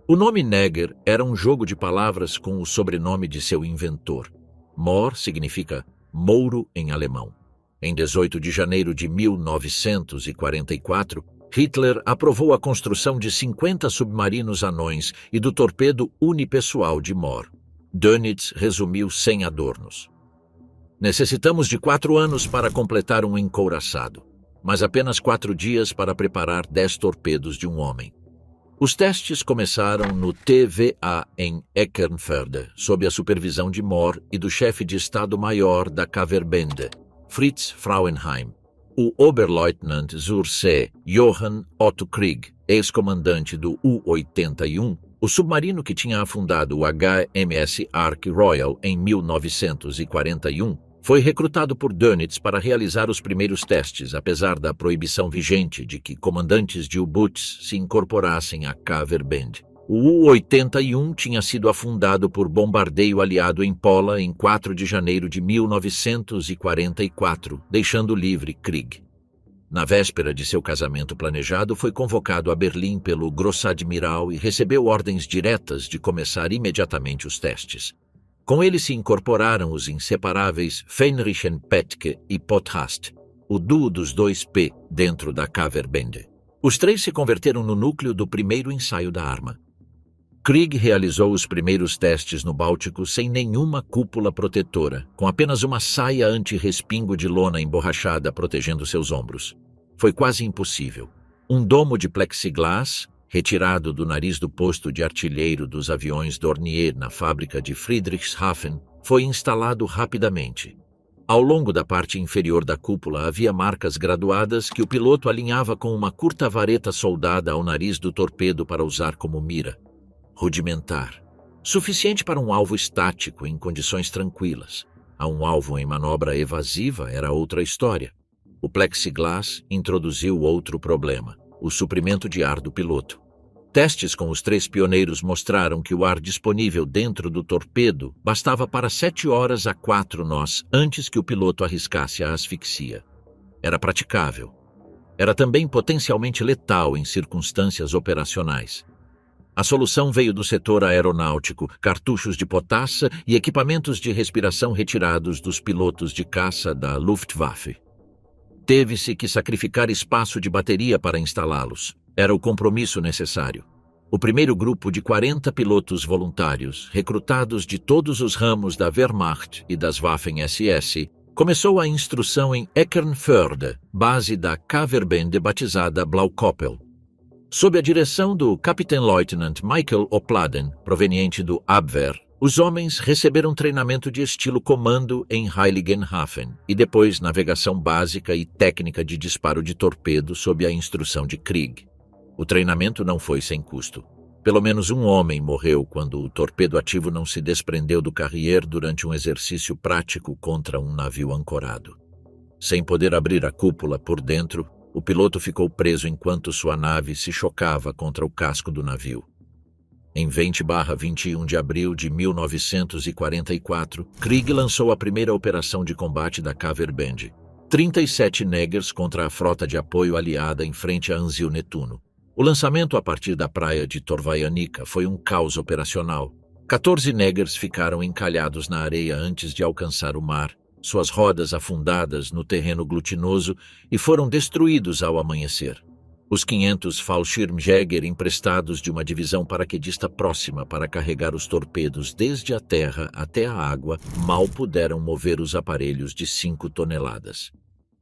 O nome Neger era um jogo de palavras com o sobrenome de seu inventor. Mohr significa mouro em alemão. Em 18 de janeiro de 1944, Hitler aprovou a construção de 50 submarinos anões e do torpedo unipessoal de Mohr. Dönitz resumiu sem adornos. Necessitamos de 4 anos para completar um encouraçado, mas apenas 4 dias para preparar 10 torpedos de um homem. Os testes começaram no TVA em Eckernförde, sob a supervisão de Mohr e do chefe de Estado-Maior da Kaverbände, Fritz Frauenheim. O Oberleutnant zur See Johann Otto Krieg, ex-comandante do U-81, o submarino que tinha afundado o HMS Ark Royal em 1941, foi recrutado por Dönitz para realizar os primeiros testes, apesar da proibição vigente de que comandantes de U-Boots se incorporassem à Kaverbände. O U-81 tinha sido afundado por bombardeio aliado em Pola em 4 de janeiro de 1944, deixando livre Krieg. Na véspera de seu casamento planejado, foi convocado a Berlim pelo Grossadmiral e recebeu ordens diretas de começar imediatamente os testes. Com ele se incorporaram os inseparáveis Fenrichen Petke e Pothast, o duo dos dois P dentro da Caverbende. Os três se converteram no núcleo do primeiro ensaio da arma. Krieg realizou os primeiros testes no Báltico sem nenhuma cúpula protetora, com apenas uma saia anti-respingo de lona emborrachada protegendo seus ombros. Foi quase impossível. Um domo de plexiglass, retirado do nariz do posto de artilheiro dos aviões Dornier na fábrica de Friedrichshafen, foi instalado rapidamente. Ao longo da parte inferior da cúpula havia marcas graduadas que o piloto alinhava com uma curta vareta soldada ao nariz do torpedo para usar como mira. Rudimentar. Suficiente para um alvo estático em condições tranquilas. A um alvo em manobra evasiva era outra história. O plexiglass introduziu outro problema: o suprimento de ar do piloto. Testes com os três pioneiros mostraram que o ar disponível dentro do torpedo bastava para 7 horas a 4 nós antes que o piloto arriscasse a asfixia. Era praticável. Era também potencialmente letal em circunstâncias operacionais. A solução veio do setor aeronáutico, cartuchos de potassa e equipamentos de respiração retirados dos pilotos de caça da Luftwaffe. Teve-se que sacrificar espaço de bateria para instalá-los. Era o compromisso necessário. O primeiro grupo de 40 pilotos voluntários, recrutados de todos os ramos da Wehrmacht e das Waffen-SS, começou a instrução em Eckernförde, base da Caverbende batizada Blaukoppel. Sob a direção do Kapitänleutnant Michael Opladen, proveniente do Abwehr, os homens receberam treinamento de estilo comando em Heiligenhafen e depois navegação básica e técnica de disparo de torpedo sob a instrução de Krieg. O treinamento não foi sem custo. Pelo menos um homem morreu quando o torpedo ativo não se desprendeu do carrier durante um exercício prático contra um navio ancorado. Sem poder abrir a cúpula por dentro, o piloto ficou preso enquanto sua nave se chocava contra o casco do navio. Em 20/21 de abril de 1944, Krieg lançou a primeira operação de combate da Caverbende. 37 Neggers contra a frota de apoio aliada em frente a Anzio Netuno. O lançamento a partir da praia de Torvaianica foi um caos operacional. 14 Neggers ficaram encalhados na areia antes de alcançar o mar, suas rodas afundadas no terreno glutinoso e foram destruídos ao amanhecer. Os 500 Fallschirmjäger emprestados de uma divisão paraquedista próxima para carregar os torpedos desde a terra até a água mal puderam mover os aparelhos de 5 toneladas.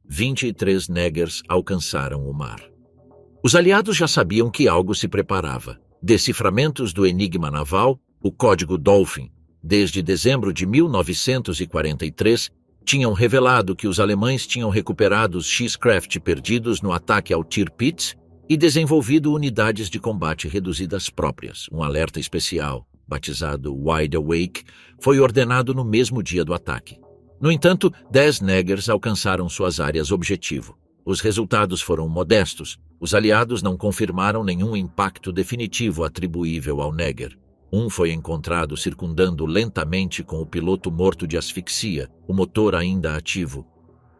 23 Neggers alcançaram o mar. Os aliados já sabiam que algo se preparava. Deciframentos do enigma naval, o código Dolphin, desde dezembro de 1943, tinham revelado que os alemães tinham recuperado os X-Craft perdidos no ataque ao Tirpitz e desenvolvido unidades de combate reduzidas próprias. Um alerta especial, batizado Wide Awake, foi ordenado no mesmo dia do ataque. No entanto, 10 Neggers alcançaram suas áreas objetivo. Os resultados foram modestos. Os aliados não confirmaram nenhum impacto definitivo atribuível ao Negger. Um foi encontrado circundando lentamente com o piloto morto de asfixia, o motor ainda ativo.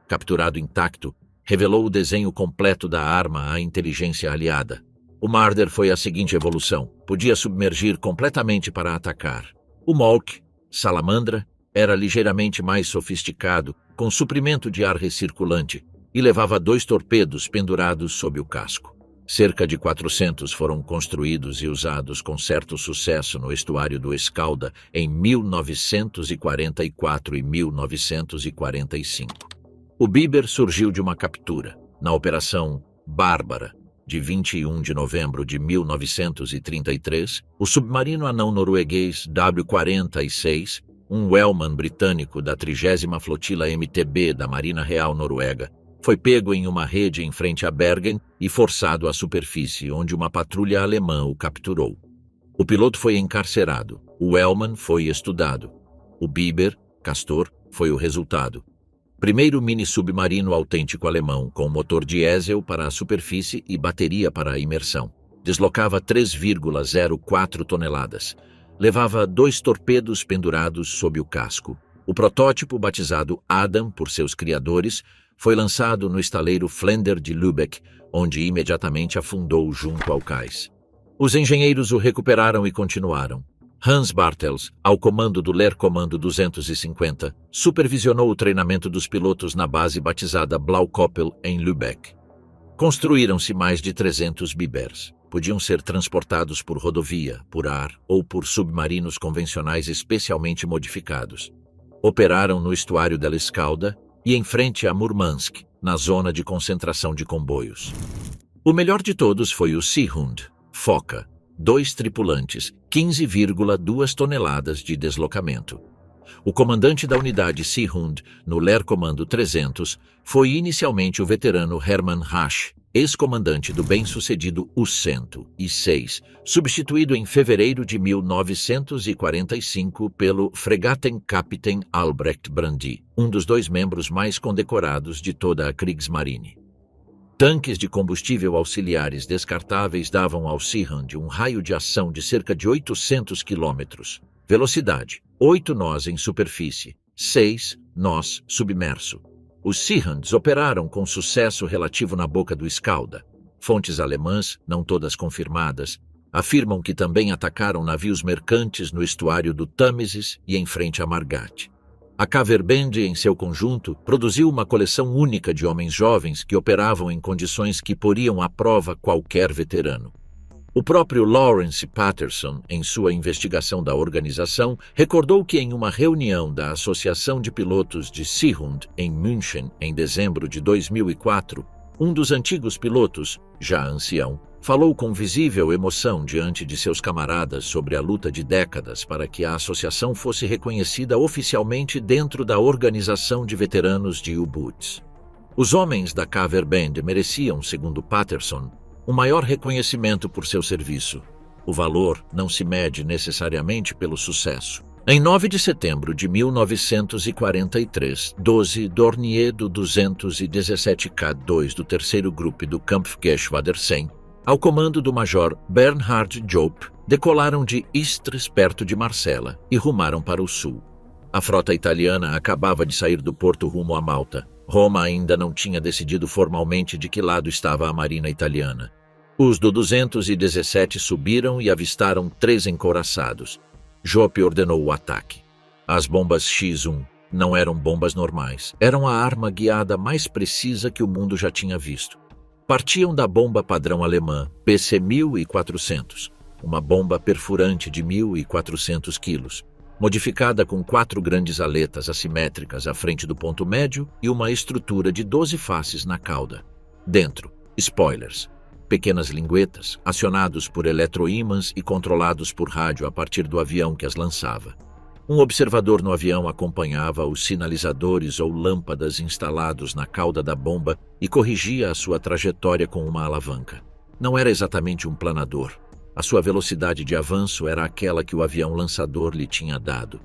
Capturado intacto, revelou o desenho completo da arma à inteligência aliada. O Marder foi a seguinte evolução: podia submergir completamente para atacar. O Molk, Salamandra, era ligeiramente mais sofisticado, com suprimento de ar recirculante, e levava 2 torpedos pendurados sob o casco. Cerca de 400 foram construídos e usados com certo sucesso no estuário do Escalda em 1944 e 1945. O Biber surgiu de uma captura, na Operação Bárbara, de 21 de novembro de 1933, o submarino anão norueguês W-46, um Wellman britânico da 30ª Flotila MTB da Marinha Real Noruega, foi pego em uma rede em frente a Bergen e forçado à superfície, onde uma patrulha alemã o capturou. O piloto foi encarcerado, o Wellman foi estudado. O Biber, Castor, foi o resultado. Primeiro mini-submarino autêntico alemão, com motor diesel para a superfície e bateria para a imersão. Deslocava 3,04 toneladas. Levava 2 torpedos pendurados sob o casco. O protótipo, batizado Adam por seus criadores, foi lançado no estaleiro Flender de Lübeck, onde imediatamente afundou junto ao cais. Os engenheiros o recuperaram e continuaram. Hans Bartels, ao comando do Lehrkommando 250, supervisionou o treinamento dos pilotos na base batizada Blaukoppel, em Lübeck. Construíram-se mais de 300 Bibers. Podiam ser transportados por rodovia, por ar ou por submarinos convencionais especialmente modificados. Operaram no estuário da Escalda e em frente a Murmansk, na zona de concentração de comboios. O melhor de todos foi o Seehund, Foca, 2 tripulantes, 15,2 toneladas de deslocamento. O comandante da unidade Seehund, no Lehrkommando 300, foi inicialmente o veterano Hermann Rasch, ex-comandante do bem-sucedido U-106, substituído em fevereiro de 1945 pelo Fregattenkapitän Albrecht Brandi, um dos 2 membros mais condecorados de toda a Kriegsmarine. Tanques de combustível auxiliares descartáveis davam ao Seehund um raio de ação de cerca de 800 quilômetros. Velocidade: 8 nós em superfície, 6 nós submerso. Os Seehunds operaram com sucesso relativo na boca do Escalda. Fontes alemãs, não todas confirmadas, afirmam que também atacaram navios mercantes no estuário do Tâmesis e em frente a Margat. A Kaverband, em seu conjunto, produziu uma coleção única de homens jovens que operavam em condições que poriam à prova qualquer veterano. O próprio Lawrence Patterson, em sua investigação da organização, recordou que em uma reunião da Associação de Pilotos de Seehund, em München, em dezembro de 2004, um dos antigos pilotos, já ancião, falou com visível emoção diante de seus camaradas sobre a luta de décadas para que a associação fosse reconhecida oficialmente dentro da Organização de Veteranos de U-Boots. Os homens da Kaverband mereciam, segundo Patterson, o maior reconhecimento por seu serviço. O valor não se mede necessariamente pelo sucesso. Em 9 de setembro de 1943, 12 Dornier do 217K2 do 3º Grupo do Kampfgeschwader 100, ao comando do Major Bernhard Jopp, decolaram de Istres, perto de Marsella, e rumaram para o sul. A frota italiana acabava de sair do porto rumo a Malta. Roma ainda não tinha decidido formalmente de que lado estava a marina italiana. Os do 217 subiram e avistaram 3 encouraçados. Jopp ordenou o ataque. As bombas X-1 não eram bombas normais. Eram a arma guiada mais precisa que o mundo já tinha visto. Partiam da bomba padrão alemã PC-1400, uma bomba perfurante de 1.400 quilos, modificada com 4 grandes aletas assimétricas à frente do ponto médio e uma estrutura de 12 faces na cauda. Dentro, spoilers, pequenas linguetas, acionados por eletroímãs e controlados por rádio a partir do avião que as lançava. Um observador no avião acompanhava os sinalizadores ou lâmpadas instalados na cauda da bomba e corrigia a sua trajetória com uma alavanca. Não era exatamente um planador. A sua velocidade de avanço era aquela que o avião lançador lhe tinha dado.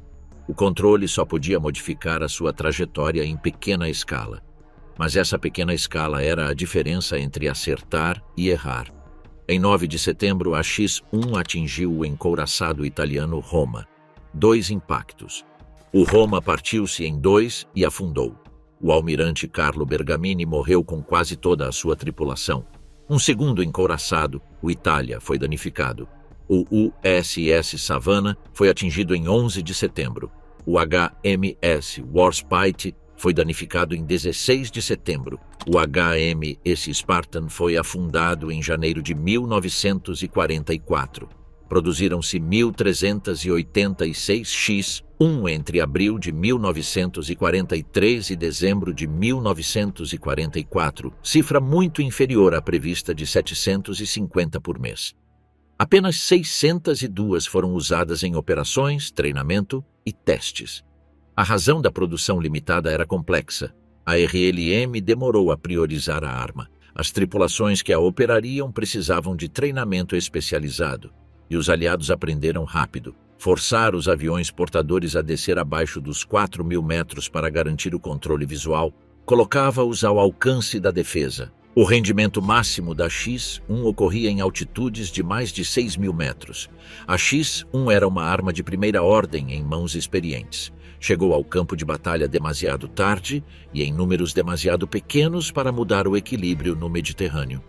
O controle só podia modificar a sua trajetória em pequena escala. Mas essa pequena escala era a diferença entre acertar e errar. Em 9 de setembro, a X-1 atingiu o encouraçado italiano Roma. 2 impactos. O Roma partiu-se em 2 e afundou. O almirante Carlo Bergamini morreu com quase toda a sua tripulação. Um segundo encouraçado, o Itália, foi danificado. O USS Savannah foi atingido em 11 de setembro. O HMS Warspite foi danificado em 16 de setembro. O HMS Spartan foi afundado em janeiro de 1944. Produziram-se 1.386 X-1 entre abril de 1943 e dezembro de 1944, cifra muito inferior à prevista de 750 por mês. Apenas 602 foram usadas em operações, treinamento e testes. A razão da produção limitada era complexa. A RLM demorou a priorizar a arma. As tripulações que a operariam precisavam de treinamento especializado. E os aliados aprenderam rápido. Forçar os aviões portadores a descer abaixo dos 4.000 metros para garantir o controle visual colocava-os ao alcance da defesa. O rendimento máximo da X-1 ocorria em altitudes de mais de 6.000 metros. A X-1 era uma arma de primeira ordem em mãos experientes. Chegou ao campo de batalha demasiado tarde e em números demasiado pequenos para mudar o equilíbrio no Mediterrâneo.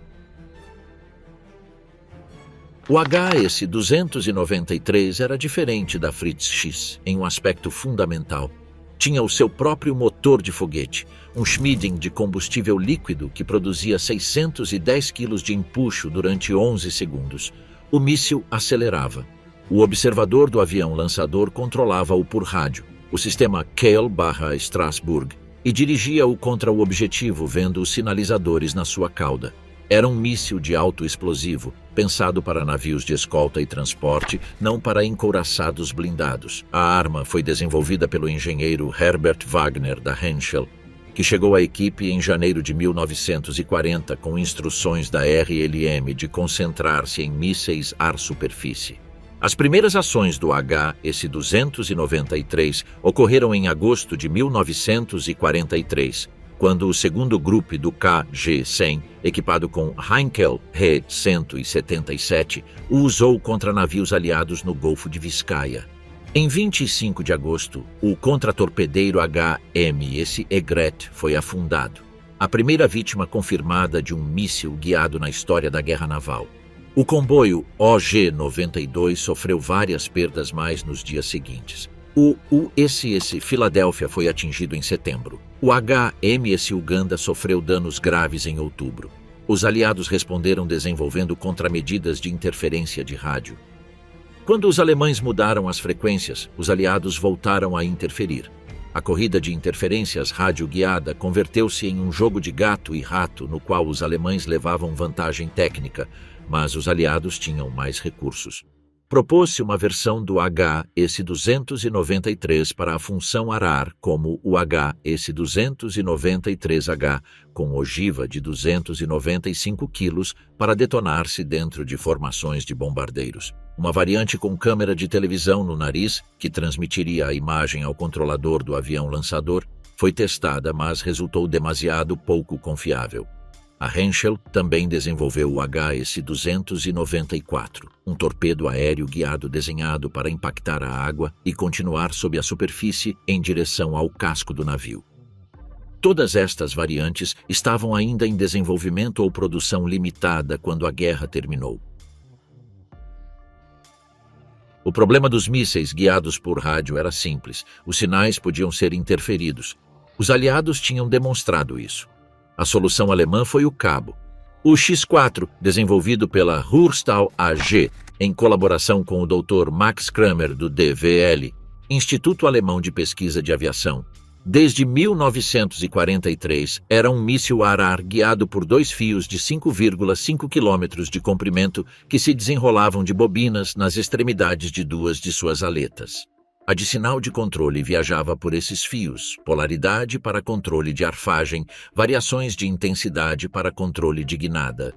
O HS-293 era diferente da Fritz X em um aspecto fundamental. Tinha o seu próprio motor de foguete, um Schmieding de combustível líquido que produzia 610 kg de empuxo durante 11 segundos. O míssil acelerava. O observador do avião lançador controlava-o por rádio, o sistema Kehl/Strasbourg, e dirigia-o contra o objetivo vendo os sinalizadores na sua cauda. Era um míssil de alto explosivo, pensado para navios de escolta e transporte, não para encouraçados blindados. A arma foi desenvolvida pelo engenheiro Herbert Wagner, da Henschel, que chegou à equipe em janeiro de 1940 com instruções da RLM de concentrar-se em mísseis ar-superfície. As primeiras ações do HS-293 ocorreram em agosto de 1943, quando o segundo grupo do KG-100, equipado com Heinkel He-177, o usou contra navios aliados no Golfo de Viscaia. Em 25 de agosto, o contratorpedeiro HMS Egret foi afundado, a primeira vítima confirmada de um míssil guiado na história da Guerra Naval. O comboio OG-92 sofreu várias perdas mais nos dias seguintes. O USS Philadelphia foi atingido em setembro. O HMS Uganda sofreu danos graves em outubro. Os aliados responderam desenvolvendo contramedidas de interferência de rádio. Quando os alemães mudaram as frequências, os aliados voltaram a interferir. A corrida de interferências rádio-guiada converteu-se em um jogo de gato e rato no qual os alemães levavam vantagem técnica, mas os aliados tinham mais recursos. Propôs-se uma versão do HS-293 para a função arar, como o HS-293H, com ogiva de 295 kg para detonar-se dentro de formações de bombardeiros. Uma variante com câmera de televisão no nariz, que transmitiria a imagem ao controlador do avião lançador, foi testada, mas resultou demasiado pouco confiável. A Henschel também desenvolveu o HS-294, um torpedo aéreo guiado desenhado para impactar a água e continuar sob a superfície em direção ao casco do navio. Todas estas variantes estavam ainda em desenvolvimento ou produção limitada quando a guerra terminou. O problema dos mísseis guiados por rádio era simples: os sinais podiam ser interferidos. Os aliados tinham demonstrado isso. A solução alemã foi o cabo. O X-4, desenvolvido pela Ruhrstahl AG, em colaboração com o Dr. Max Kramer do DVL, Instituto Alemão de Pesquisa de Aviação, desde 1943 era um míssil ar-ar guiado por dois fios de 5,5 km de comprimento que se desenrolavam de bobinas nas extremidades de duas de suas aletas. A de sinal de controle viajava por esses fios, polaridade para controle de arfagem, variações de intensidade para controle de guinada.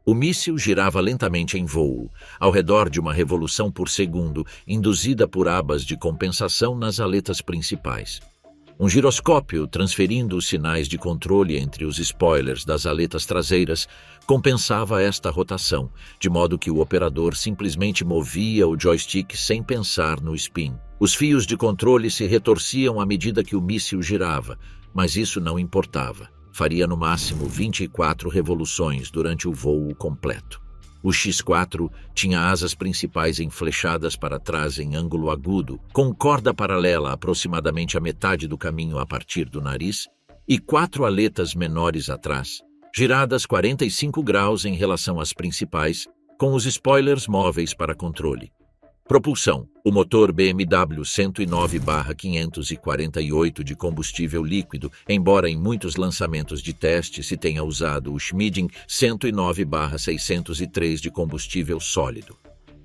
O míssil girava lentamente em voo, ao redor de uma revolução por segundo, induzida por abas de compensação nas aletas principais. Um giroscópio, transferindo os sinais de controle entre os spoilers das aletas traseiras, compensava esta rotação, de modo que o operador simplesmente movia o joystick sem pensar no spin. Os fios de controle se retorciam à medida que o míssil girava, mas isso não importava. Faria no máximo 24 revoluções durante o voo completo. O X-4 tinha asas principais enflechadas para trás em ângulo agudo, com corda paralela aproximadamente a metade do caminho a partir do nariz, e 4 aletas menores atrás, giradas 45 graus em relação às principais, com os spoilers móveis para controle. Propulsão: o motor BMW 109/548 de combustível líquido, embora em muitos lançamentos de teste se tenha usado o Schmieding 109/603 de combustível sólido.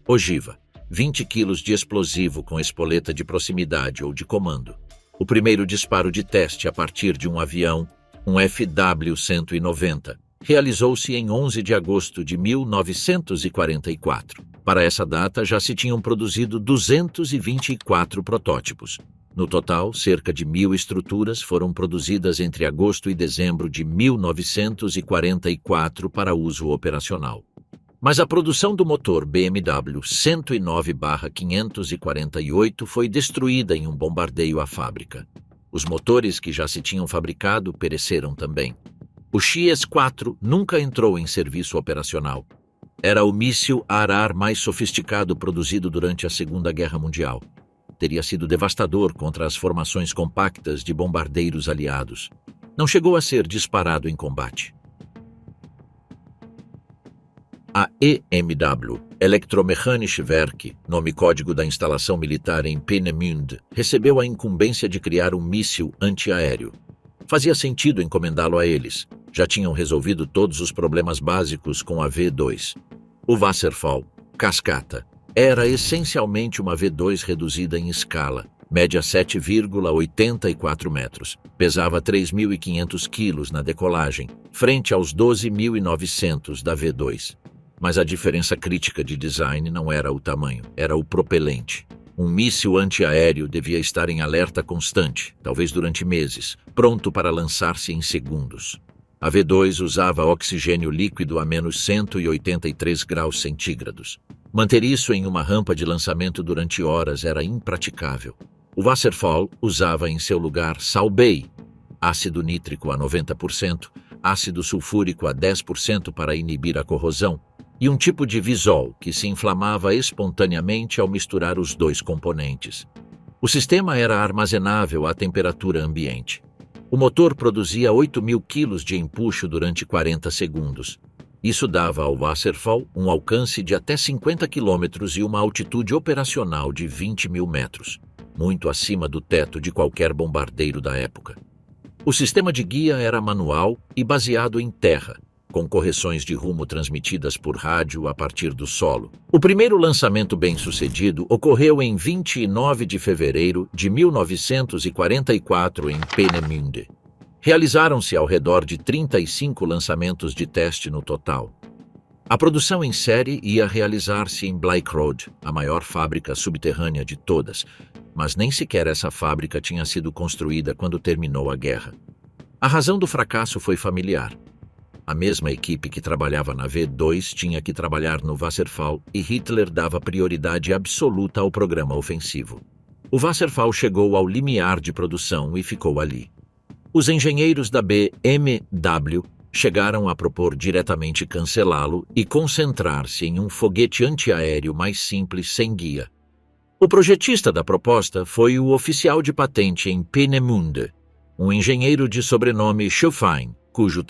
Ogiva: 20 kg de explosivo com espoleta de proximidade ou de comando. O primeiro disparo de teste a partir de um avião, um FW-190, realizou-se em 11 de agosto de 1944. Para essa data, já se tinham produzido 224 protótipos. No total, cerca de 1.000 estruturas foram produzidas entre agosto e dezembro de 1944 para uso operacional. Mas a produção do motor BMW 109/548 foi destruída em um bombardeio à fábrica. Os motores que já se tinham fabricado pereceram também. O X-4 nunca entrou em serviço operacional. Era o míssil Arar mais sofisticado produzido durante a Segunda Guerra Mundial. Teria sido devastador contra as formações compactas de bombardeiros aliados. Não chegou a ser disparado em combate. A EMW, Elektromechanische Werke, nome código da instalação militar em Peenemünde, recebeu a incumbência de criar um míssil antiaéreo. Fazia sentido encomendá-lo a eles. Já tinham resolvido todos os problemas básicos com a V2. O Wasserfall, cascata, era essencialmente uma V2 reduzida em escala, média 7,84 metros. Pesava 3.500 quilos na decolagem, frente aos 12.900 da V2. Mas a diferença crítica de design não era o tamanho, era o propelente. Um míssil antiaéreo devia estar em alerta constante, talvez durante meses, pronto para lançar-se em segundos. A V2 usava oxigênio líquido a menos 183 graus centígrados. Manter isso em uma rampa de lançamento durante horas era impraticável. O Wasserfall usava em seu lugar Salbei, ácido nítrico a 90%, ácido sulfúrico a 10% para inibir a corrosão, e um tipo de Visol que se inflamava espontaneamente ao misturar os dois componentes. O sistema era armazenável à temperatura ambiente. O motor produzia 8.000 kg de empuxo durante 40 segundos. Isso dava ao Wasserfall um alcance de até 50 km e uma altitude operacional de 20.000 metros, muito acima do teto de qualquer bombardeiro da época. O sistema de guia era manual e baseado em terra, com correções de rumo transmitidas por rádio a partir do solo. O primeiro lançamento bem-sucedido ocorreu em 29 de fevereiro de 1944 em Peenemünde. Realizaram-se ao redor de 35 lançamentos de teste no total. A produção em série ia realizar-se em Bleichrode, a maior fábrica subterrânea de todas, mas nem sequer essa fábrica tinha sido construída quando terminou a guerra. A razão do fracasso foi familiar. A mesma equipe que trabalhava na V2 tinha que trabalhar no Wasserfall e Hitler dava prioridade absoluta ao programa ofensivo. O Wasserfall chegou ao limiar de produção e ficou ali. Os engenheiros da BMW chegaram a propor diretamente cancelá-lo e concentrar-se em um foguete antiaéreo mais simples sem guia. O projetista da proposta foi o oficial de patente em Peenemünde, um engenheiro de sobrenome Schöffein, cujo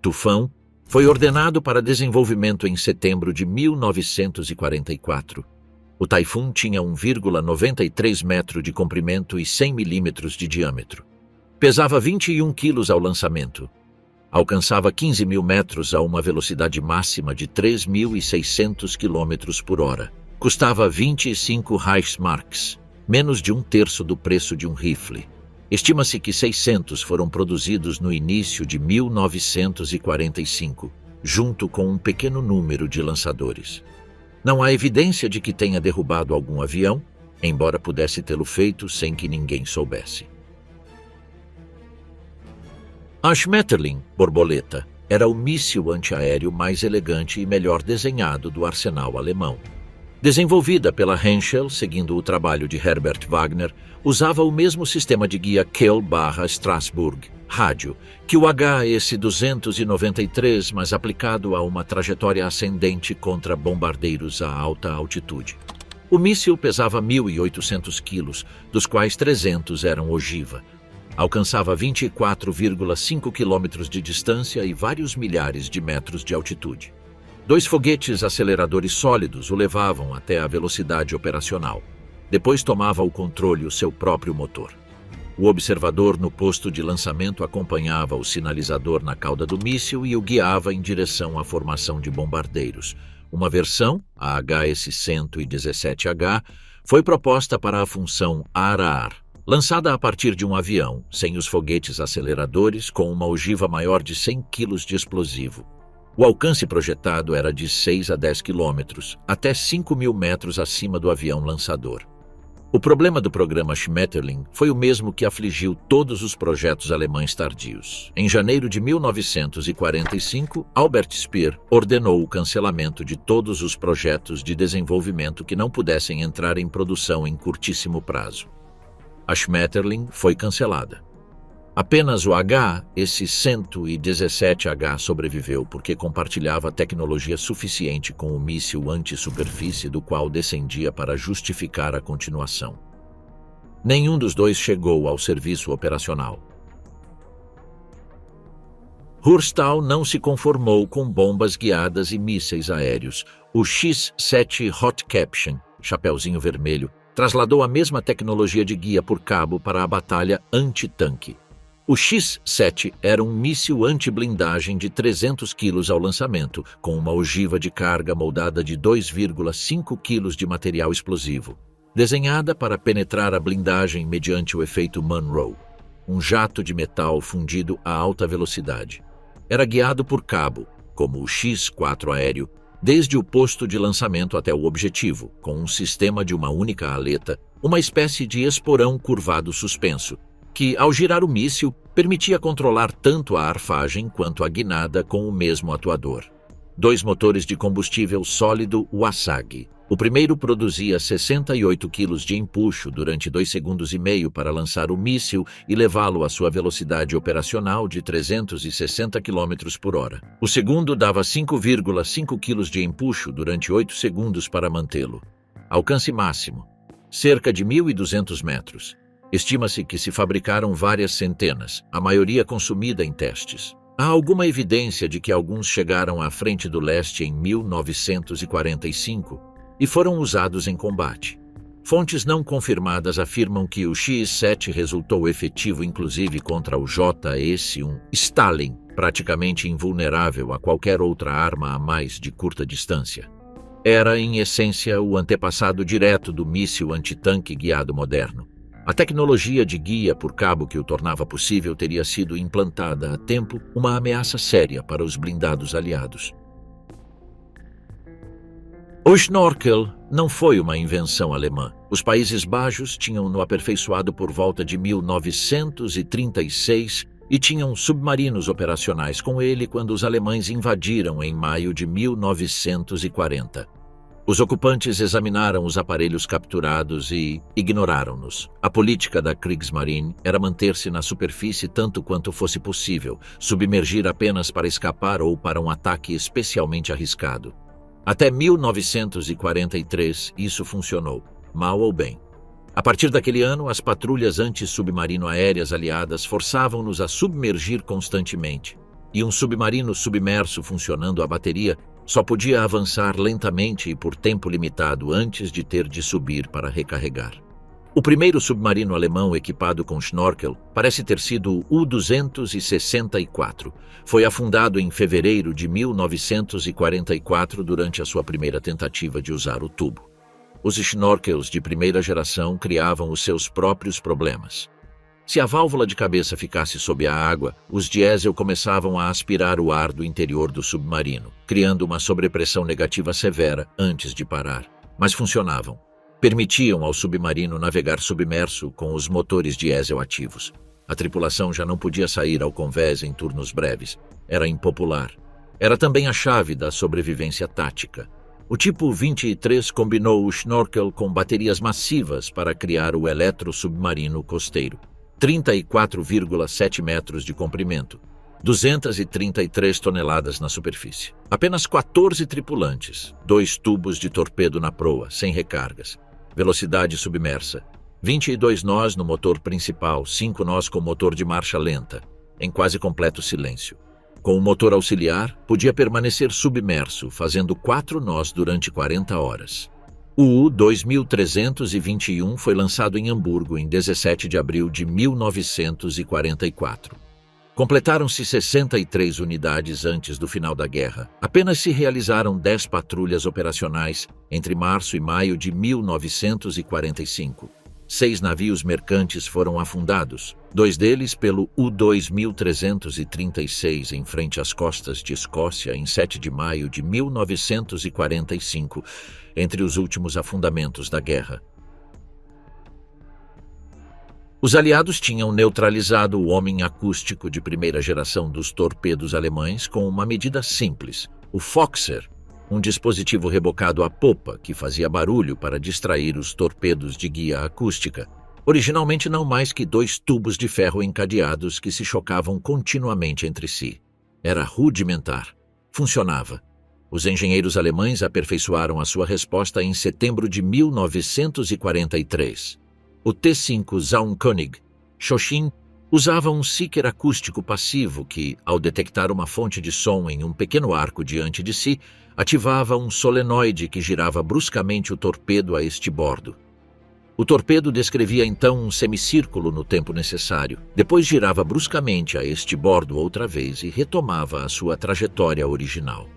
Tufão, foi ordenado para desenvolvimento em setembro de 1944. O Taifun tinha 1,93 metro de comprimento e 100 milímetros de diâmetro. Pesava 21 quilos ao lançamento. Alcançava 15.000 metros a uma velocidade máxima de 3.600 km por hora. Custava 25 Reichsmarks, menos de um terço do preço de um rifle. Estima-se que 600 foram produzidos no início de 1945, junto com um pequeno número de lançadores. Não há evidência de que tenha derrubado algum avião, embora pudesse tê-lo feito sem que ninguém soubesse. A Schmetterling, borboleta, era o míssil antiaéreo mais elegante e melhor desenhado do arsenal alemão. Desenvolvida pela Henschel, seguindo o trabalho de Herbert Wagner, usava o mesmo sistema de guia Kehl/Strasbourg, rádio, que o HS-293, mas aplicado a uma trajetória ascendente contra bombardeiros a alta altitude. O míssil pesava 1.800 quilos, dos quais 300 eram ogiva. Alcançava 24,5 quilômetros de distância e vários milhares de metros de altitude. 2 foguetes aceleradores sólidos o levavam até a velocidade operacional. Depois tomava o controle o seu próprio motor. O observador no posto de lançamento acompanhava o sinalizador na cauda do míssil e o guiava em direção à formação de bombardeiros. Uma versão, a HS-117H, foi proposta para a função Arar, lançada a partir de um avião, sem os foguetes aceleradores, com uma ogiva maior de 100 kg de explosivo. O alcance projetado era de 6 a 10 quilômetros, até 5.000 metros acima do avião lançador. O problema do programa Schmetterling foi o mesmo que afligiu todos os projetos alemães tardios. Em janeiro de 1945, Albert Speer ordenou o cancelamento de todos os projetos de desenvolvimento que não pudessem entrar em produção em curtíssimo prazo. A Schmetterling foi cancelada. Apenas o esse 117H sobreviveu porque compartilhava tecnologia suficiente com o míssil anti-superfície do qual descendia para justificar a continuação. Nenhum dos dois chegou ao serviço operacional. Hurstall não se conformou com bombas guiadas e mísseis aéreos. O X-7 Hot Caption, Chapeuzinho Vermelho, trasladou a mesma tecnologia de guia por cabo para a batalha anti-tanque. O X-7 era um míssil anti-blindagem de 300 quilos ao lançamento, com uma ogiva de carga moldada de 2,5 quilos de material explosivo, desenhada para penetrar a blindagem mediante o efeito Monroe, um jato de metal fundido a alta velocidade. Era guiado por cabo, como o X-4 aéreo, desde o posto de lançamento até o objetivo, com um sistema de uma única aleta, uma espécie de esporão curvado suspenso, que, ao girar o míssil, permitia controlar tanto a arfagem quanto a guinada com o mesmo atuador. 2 motores de combustível sólido WASAG. O primeiro produzia 68 kg de empuxo durante 2,5 segundos para lançar o míssil e levá-lo à sua velocidade operacional de 360 km por hora. O segundo dava 5,5 kg de empuxo durante 8 segundos para mantê-lo. Alcance máximo: cerca de 1.200 metros. Estima-se que se fabricaram várias centenas, a maioria consumida em testes. Há alguma evidência de que alguns chegaram à frente do leste em 1945 e foram usados em combate. Fontes não confirmadas afirmam que o X-7 resultou efetivo inclusive contra o JS-1 Stalin, praticamente invulnerável a qualquer outra arma a mais de curta distância. Era, em essência, o antepassado direto do míssil antitanque guiado moderno. A tecnologia de guia por cabo que o tornava possível teria sido implantada a tempo, uma ameaça séria para os blindados aliados. O Schnorkel não foi uma invenção alemã. Os Países Baixos tinham-no aperfeiçoado por volta de 1936 e tinham submarinos operacionais com ele quando os alemães invadiram em maio de 1940. Os ocupantes examinaram os aparelhos capturados e ignoraram-nos. A política da Kriegsmarine era manter-se na superfície tanto quanto fosse possível, submergir apenas para escapar ou para um ataque especialmente arriscado. Até 1943, isso funcionou, mal ou bem. A partir daquele ano, as patrulhas anti-submarino aéreas aliadas forçavam-nos a submergir constantemente, e um submarino submerso funcionando a bateria só podia avançar lentamente e por tempo limitado antes de ter de subir para recarregar. O primeiro submarino alemão equipado com Schnorkel parece ter sido o U-264. Foi afundado em fevereiro de 1944 durante a sua primeira tentativa de usar o tubo. Os Schnorkels de primeira geração criavam os seus próprios problemas. Se a válvula de cabeça ficasse sob a água, os diesel começavam a aspirar o ar do interior do submarino, criando uma sobrepressão negativa severa antes de parar. Mas funcionavam. Permitiam ao submarino navegar submerso com os motores diesel ativos. A tripulação já não podia sair ao convés em turnos breves. Era impopular. Era também a chave da sobrevivência tática. O tipo 23 combinou o Schnorkel com baterias massivas para criar o eletrosubmarino costeiro. 34,7 metros de comprimento, 233 toneladas na superfície. Apenas 14 tripulantes, 2 tubos de torpedo na proa, sem recargas. Velocidade submersa, 22 nós no motor principal, 5 nós com motor de marcha lenta, em quase completo silêncio. Com o motor auxiliar, podia permanecer submerso, fazendo 4 nós durante 40 horas. O U-2321 foi lançado em Hamburgo em 17 de abril de 1944. Completaram-se 63 unidades antes do final da guerra. Apenas se realizaram 10 patrulhas operacionais entre março e maio de 1945. 6 navios mercantes foram afundados, 2 deles pelo U-2336 em frente às costas de Escócia em 7 de maio de 1945, entre os últimos afundamentos da guerra. Os aliados tinham neutralizado o homem acústico de primeira geração dos torpedos alemães com uma medida simples, o Foxer, um dispositivo rebocado à popa que fazia barulho para distrair os torpedos de guia acústica. Originalmente não mais que 2 tubos de ferro encadeados que se chocavam continuamente entre si. Era rudimentar. Funcionava. Os engenheiros alemães aperfeiçoaram a sua resposta em setembro de 1943. O T5 Zaunkönig Shoshin usava um seeker acústico passivo que, ao detectar uma fonte de som em um pequeno arco diante de si, ativava um solenoide que girava bruscamente o torpedo a este bordo. O torpedo descrevia então um semicírculo no tempo necessário, depois girava bruscamente a este bordo outra vez e retomava a sua trajetória original.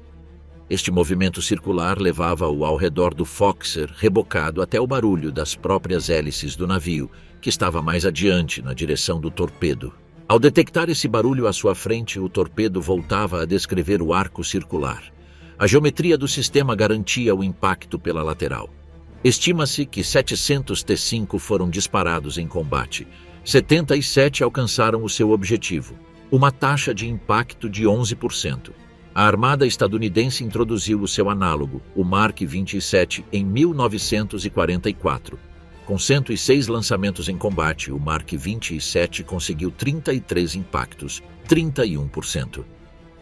Este movimento circular levava-o ao redor do Foxer, rebocado até o barulho das próprias hélices do navio, que estava mais adiante na direção do torpedo. Ao detectar esse barulho à sua frente, o torpedo voltava a descrever o arco circular. A geometria do sistema garantia o impacto pela lateral. Estima-se que 700 T-5 foram disparados em combate. 77 alcançaram o seu objetivo, uma taxa de impacto de 11%. A Armada estadunidense introduziu o seu análogo, o Mark 27, em 1944. Com 106 lançamentos em combate, o Mark 27 conseguiu 33 impactos, 31%.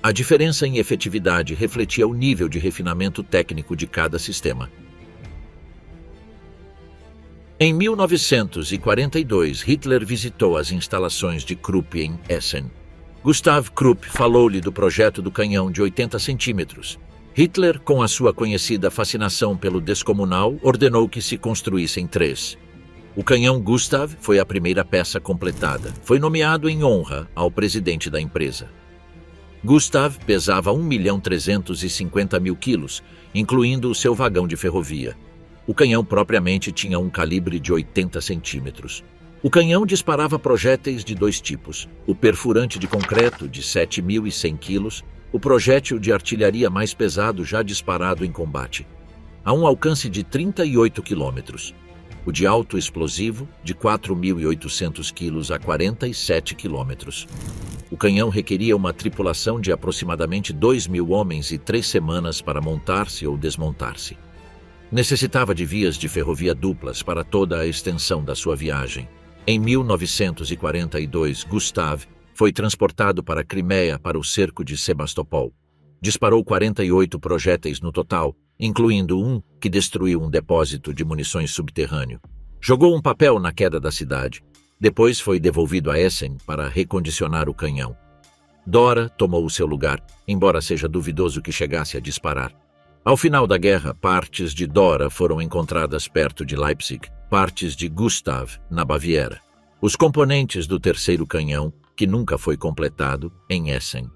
A diferença em efetividade refletia o nível de refinamento técnico de cada sistema. Em 1942, Hitler visitou as instalações de Krupp em Essen. Gustav Krupp falou-lhe do projeto do canhão de 80 centímetros. Hitler, com a sua conhecida fascinação pelo descomunal, ordenou que se construíssem 3. O canhão Gustav foi a primeira peça completada. Foi nomeado em honra ao presidente da empresa. Gustav pesava 1.350.000 quilos, incluindo o seu vagão de ferrovia. O canhão propriamente tinha um calibre de 80 centímetros. O canhão disparava projéteis de 2 tipos, o perfurante de concreto de 7.100 quilos, o projétil de artilharia mais pesado já disparado em combate, a um alcance de 38 quilômetros. O de alto explosivo, de 4.800 quilos a 47 quilômetros. O canhão requeria uma tripulação de aproximadamente 2.000 homens e 3 semanas para montar-se ou desmontar-se. Necessitava de vias de ferrovia duplas para toda a extensão da sua viagem. Em 1942, Gustav foi transportado para a Crimeia para o cerco de Sebastopol. Disparou 48 projéteis no total, incluindo um que destruiu um depósito de munições subterrâneo. Jogou um papel na queda da cidade. Depois foi devolvido a Essen para recondicionar o canhão. Dora tomou o seu lugar, embora seja duvidoso que chegasse a disparar. Ao final da guerra, partes de Dora foram encontradas perto de Leipzig, partes de Gustav, na Baviera. Os componentes do terceiro canhão, que nunca foi completado, em Essen.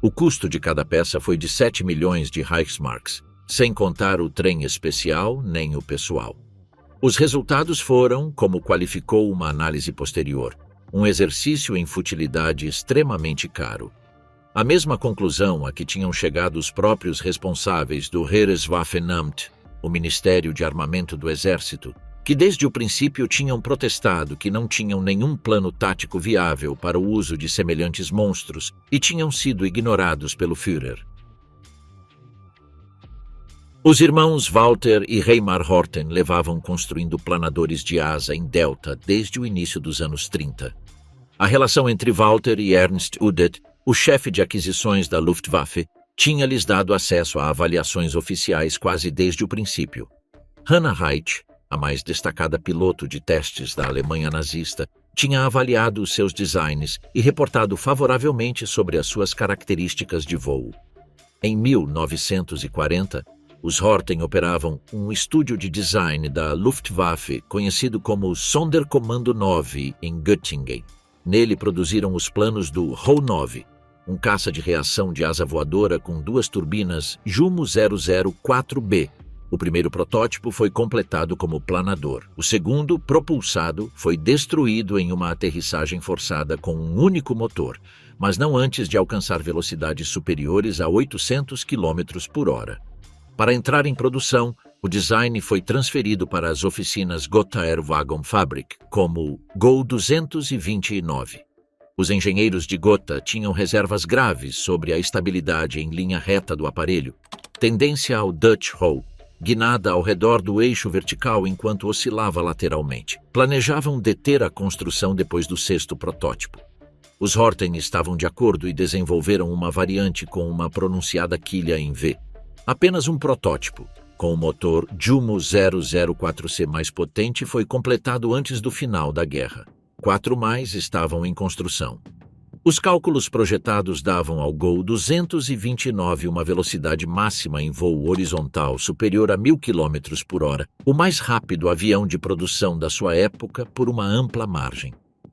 O custo de cada peça foi de 7 milhões de Reichsmarks, sem contar o trem especial nem o pessoal. Os resultados foram, como qualificou uma análise posterior, um exercício em futilidade extremamente caro. A mesma conclusão a que tinham chegado os próprios responsáveis do Heereswaffenamt, o Ministério de Armamento do Exército, que desde o princípio tinham protestado que não tinham nenhum plano tático viável para o uso de semelhantes monstros e tinham sido ignorados pelo Führer. Os irmãos Walter e Reimar Horten levavam construindo planadores de asa em Delta desde o início dos anos 30. A relação entre Walter e Ernst Udet, o chefe de aquisições da Luftwaffe, tinha-lhes dado acesso a avaliações oficiais quase desde o princípio. Hannah Reitsch, a mais destacada piloto de testes da Alemanha nazista, tinha avaliado os seus designs e reportado favoravelmente sobre as suas características de voo. Em 1940, os Horten operavam um estúdio de design da Luftwaffe conhecido como Sonderkommando 9 em Göttingen. Nele produziram os planos do Ho 9, um caça de reação de asa voadora com 2 turbinas Jumo 004B. O primeiro protótipo foi completado como planador. O segundo, propulsado, foi destruído em uma aterrissagem forçada com um único motor, mas não antes de alcançar velocidades superiores a 800 km por hora. Para entrar em produção, o design foi transferido para as oficinas Gotha Air Wagon Fabrik como Gol 229. Os engenheiros de Gotha tinham reservas graves sobre a estabilidade em linha reta do aparelho, tendência ao Dutch Roll. guinada ao redor do eixo vertical enquanto oscilava lateralmente. Planejavam deter a construção depois do sexto protótipo. Os Horten estavam de acordo e desenvolveram uma variante com uma pronunciada quilha em V. Apenas um protótipo, com o motor Jumo 004C mais potente, foi completado antes do final da guerra. 4 mais estavam em construção. Os cálculos projetados davam ao Gol 229 uma velocidade máxima em voo horizontal superior a 1.000 km por hora, o mais rápido avião de produção da sua época por uma ampla margem.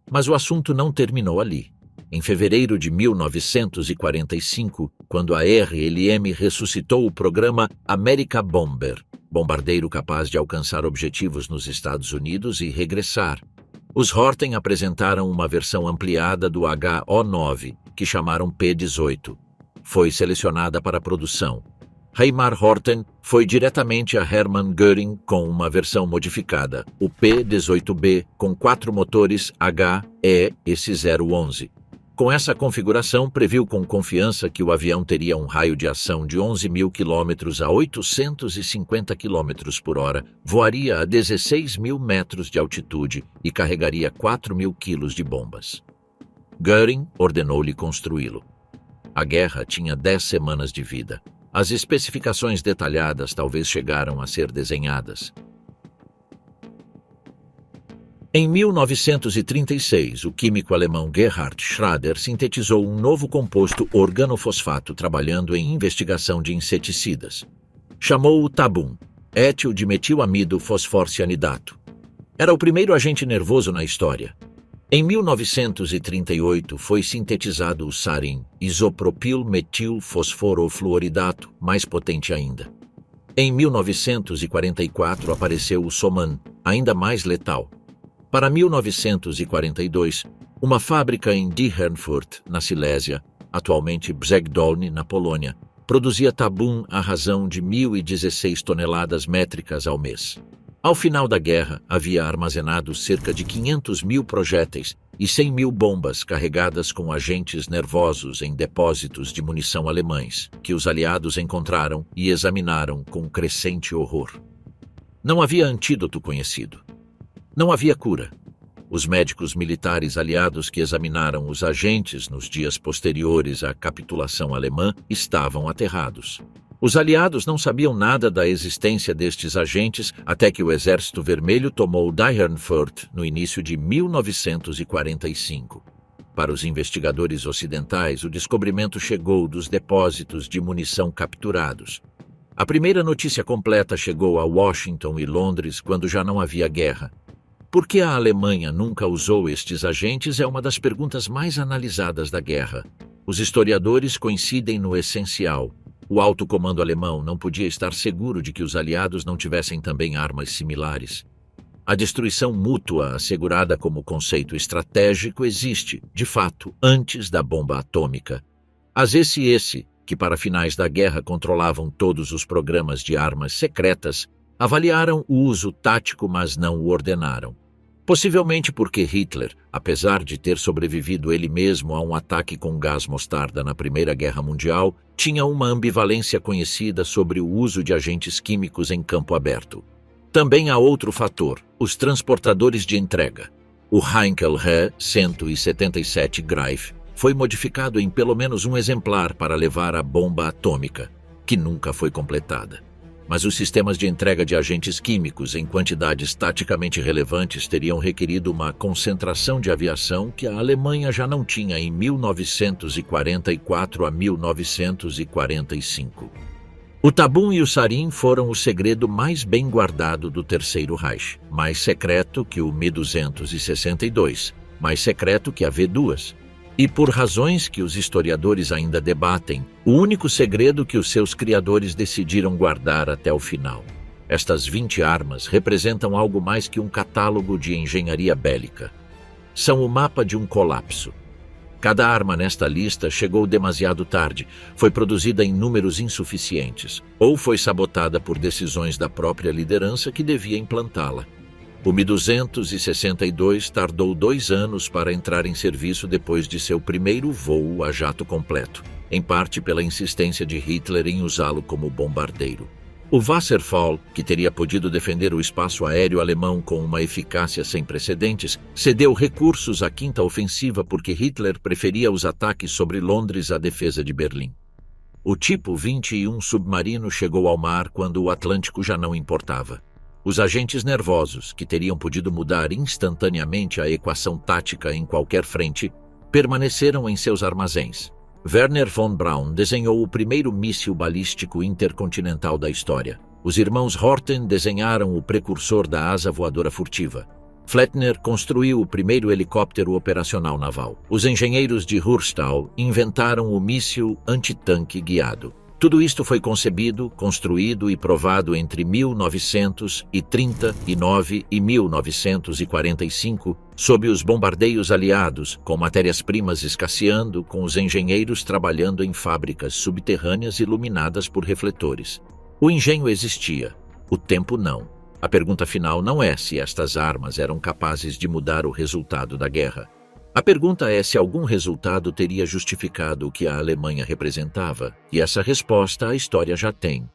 Mas o assunto não terminou ali. Em fevereiro de 1945, quando a RLM ressuscitou o programa America Bomber, bombardeiro capaz de alcançar objetivos nos Estados Unidos e regressar, os Horten apresentaram uma versão ampliada do HO-9, que chamaram P-18. Foi selecionada para produção. Heimar Horten foi diretamente a Hermann Göring com uma versão modificada, o P-18B, com 4 motores HE-S011. Com essa configuração, previu com confiança que o avião teria um raio de ação de 11.000 km a 850 km por hora, voaria a 16.000 metros de altitude e carregaria 4.000 kg de bombas. Göring ordenou-lhe construí-lo. A guerra tinha 10 semanas de vida. As especificações detalhadas talvez chegaram a ser desenhadas. Em 1936, o químico alemão Gerhard Schrader sintetizou um novo composto organofosfato trabalhando em investigação de inseticidas. Chamou-o Tabum, étil de metilamido fosforcianidato. Era o primeiro agente nervoso na história. Em 1938, foi sintetizado o sarin, isopropil metil fosforofluoridato, mais potente ainda. Em 1944, apareceu o Soman, ainda mais letal. Para 1942, uma fábrica em Die-Herrenfurt, na Silésia, atualmente Brzeg-Dolny, na Polônia, produzia Tabum à razão de 1.016 toneladas métricas ao mês. Ao final da guerra, havia armazenado cerca de 500.000 projéteis e 100.000 bombas carregadas com agentes nervosos em depósitos de munição alemães, que os aliados encontraram e examinaram com crescente horror. Não havia antídoto conhecido. Não havia cura. Os médicos militares aliados que examinaram os agentes nos dias posteriores à capitulação alemã estavam aterrados. Os aliados não sabiam nada da existência destes agentes até que o Exército Vermelho tomou Die-Herrenfurt no início de 1945. Para os investigadores ocidentais, o descobrimento chegou dos depósitos de munição capturados. A primeira notícia completa chegou a Washington e Londres quando já não havia guerra. Por que a Alemanha nunca usou estes agentes é uma das perguntas mais analisadas da guerra. Os historiadores coincidem no essencial. O alto comando alemão não podia estar seguro de que os aliados não tivessem também armas similares. A destruição mútua, assegurada como conceito estratégico, existe, de fato, antes da bomba atômica. As esse, que para finais da guerra controlavam todos os programas de armas secretas, avaliaram o uso tático, mas não o ordenaram. Possivelmente porque Hitler, apesar de ter sobrevivido ele mesmo a um ataque com gás mostarda na Primeira Guerra Mundial, tinha uma ambivalência conhecida sobre o uso de agentes químicos em campo aberto. Também há outro fator, os transportadores de entrega. O Heinkel He 177 Greif foi modificado em pelo menos um exemplar para levar a bomba atômica, que nunca foi completada. Mas os sistemas de entrega de agentes químicos em quantidades taticamente relevantes teriam requerido uma concentração de aviação que a Alemanha já não tinha em 1944 a 1945. O Tabum e o sarin foram o segredo mais bem guardado do Terceiro Reich, mais secreto que o Mi-262, mais secreto que a V-2. E por razões que os historiadores ainda debatem, o único segredo que os seus criadores decidiram guardar até o final. Estas 20 armas representam algo mais que um catálogo de engenharia bélica. São o mapa de um colapso. Cada arma nesta lista chegou demasiado tarde, foi produzida em números insuficientes, ou foi sabotada por decisões da própria liderança que devia implantá-la. O Mi-262 tardou 2 anos para entrar em serviço depois de seu primeiro voo a jato completo, em parte pela insistência de Hitler em usá-lo como bombardeiro. O Wasserfall, que teria podido defender o espaço aéreo alemão com uma eficácia sem precedentes, cedeu recursos à quinta ofensiva porque Hitler preferia os ataques sobre Londres à defesa de Berlim. O tipo 21 submarino chegou ao mar quando o Atlântico já não importava. Os agentes nervosos, que teriam podido mudar instantaneamente a equação tática em qualquer frente, permaneceram em seus armazéns. Werner von Braun desenhou o primeiro míssil balístico intercontinental da história. Os irmãos Horten desenharam o precursor da asa voadora furtiva. Flettner construiu o primeiro helicóptero operacional naval. Os engenheiros de Rürstal inventaram o míssil antitanque guiado. Tudo isto foi concebido, construído e provado entre 1939 e 1945, sob os bombardeios aliados, com matérias-primas escasseando, com os engenheiros trabalhando em fábricas subterrâneas iluminadas por refletores. O engenho existia, o tempo não. A pergunta final não é se estas armas eram capazes de mudar o resultado da guerra. A pergunta é se algum resultado teria justificado o que a Alemanha representava, e essa resposta a história já tem.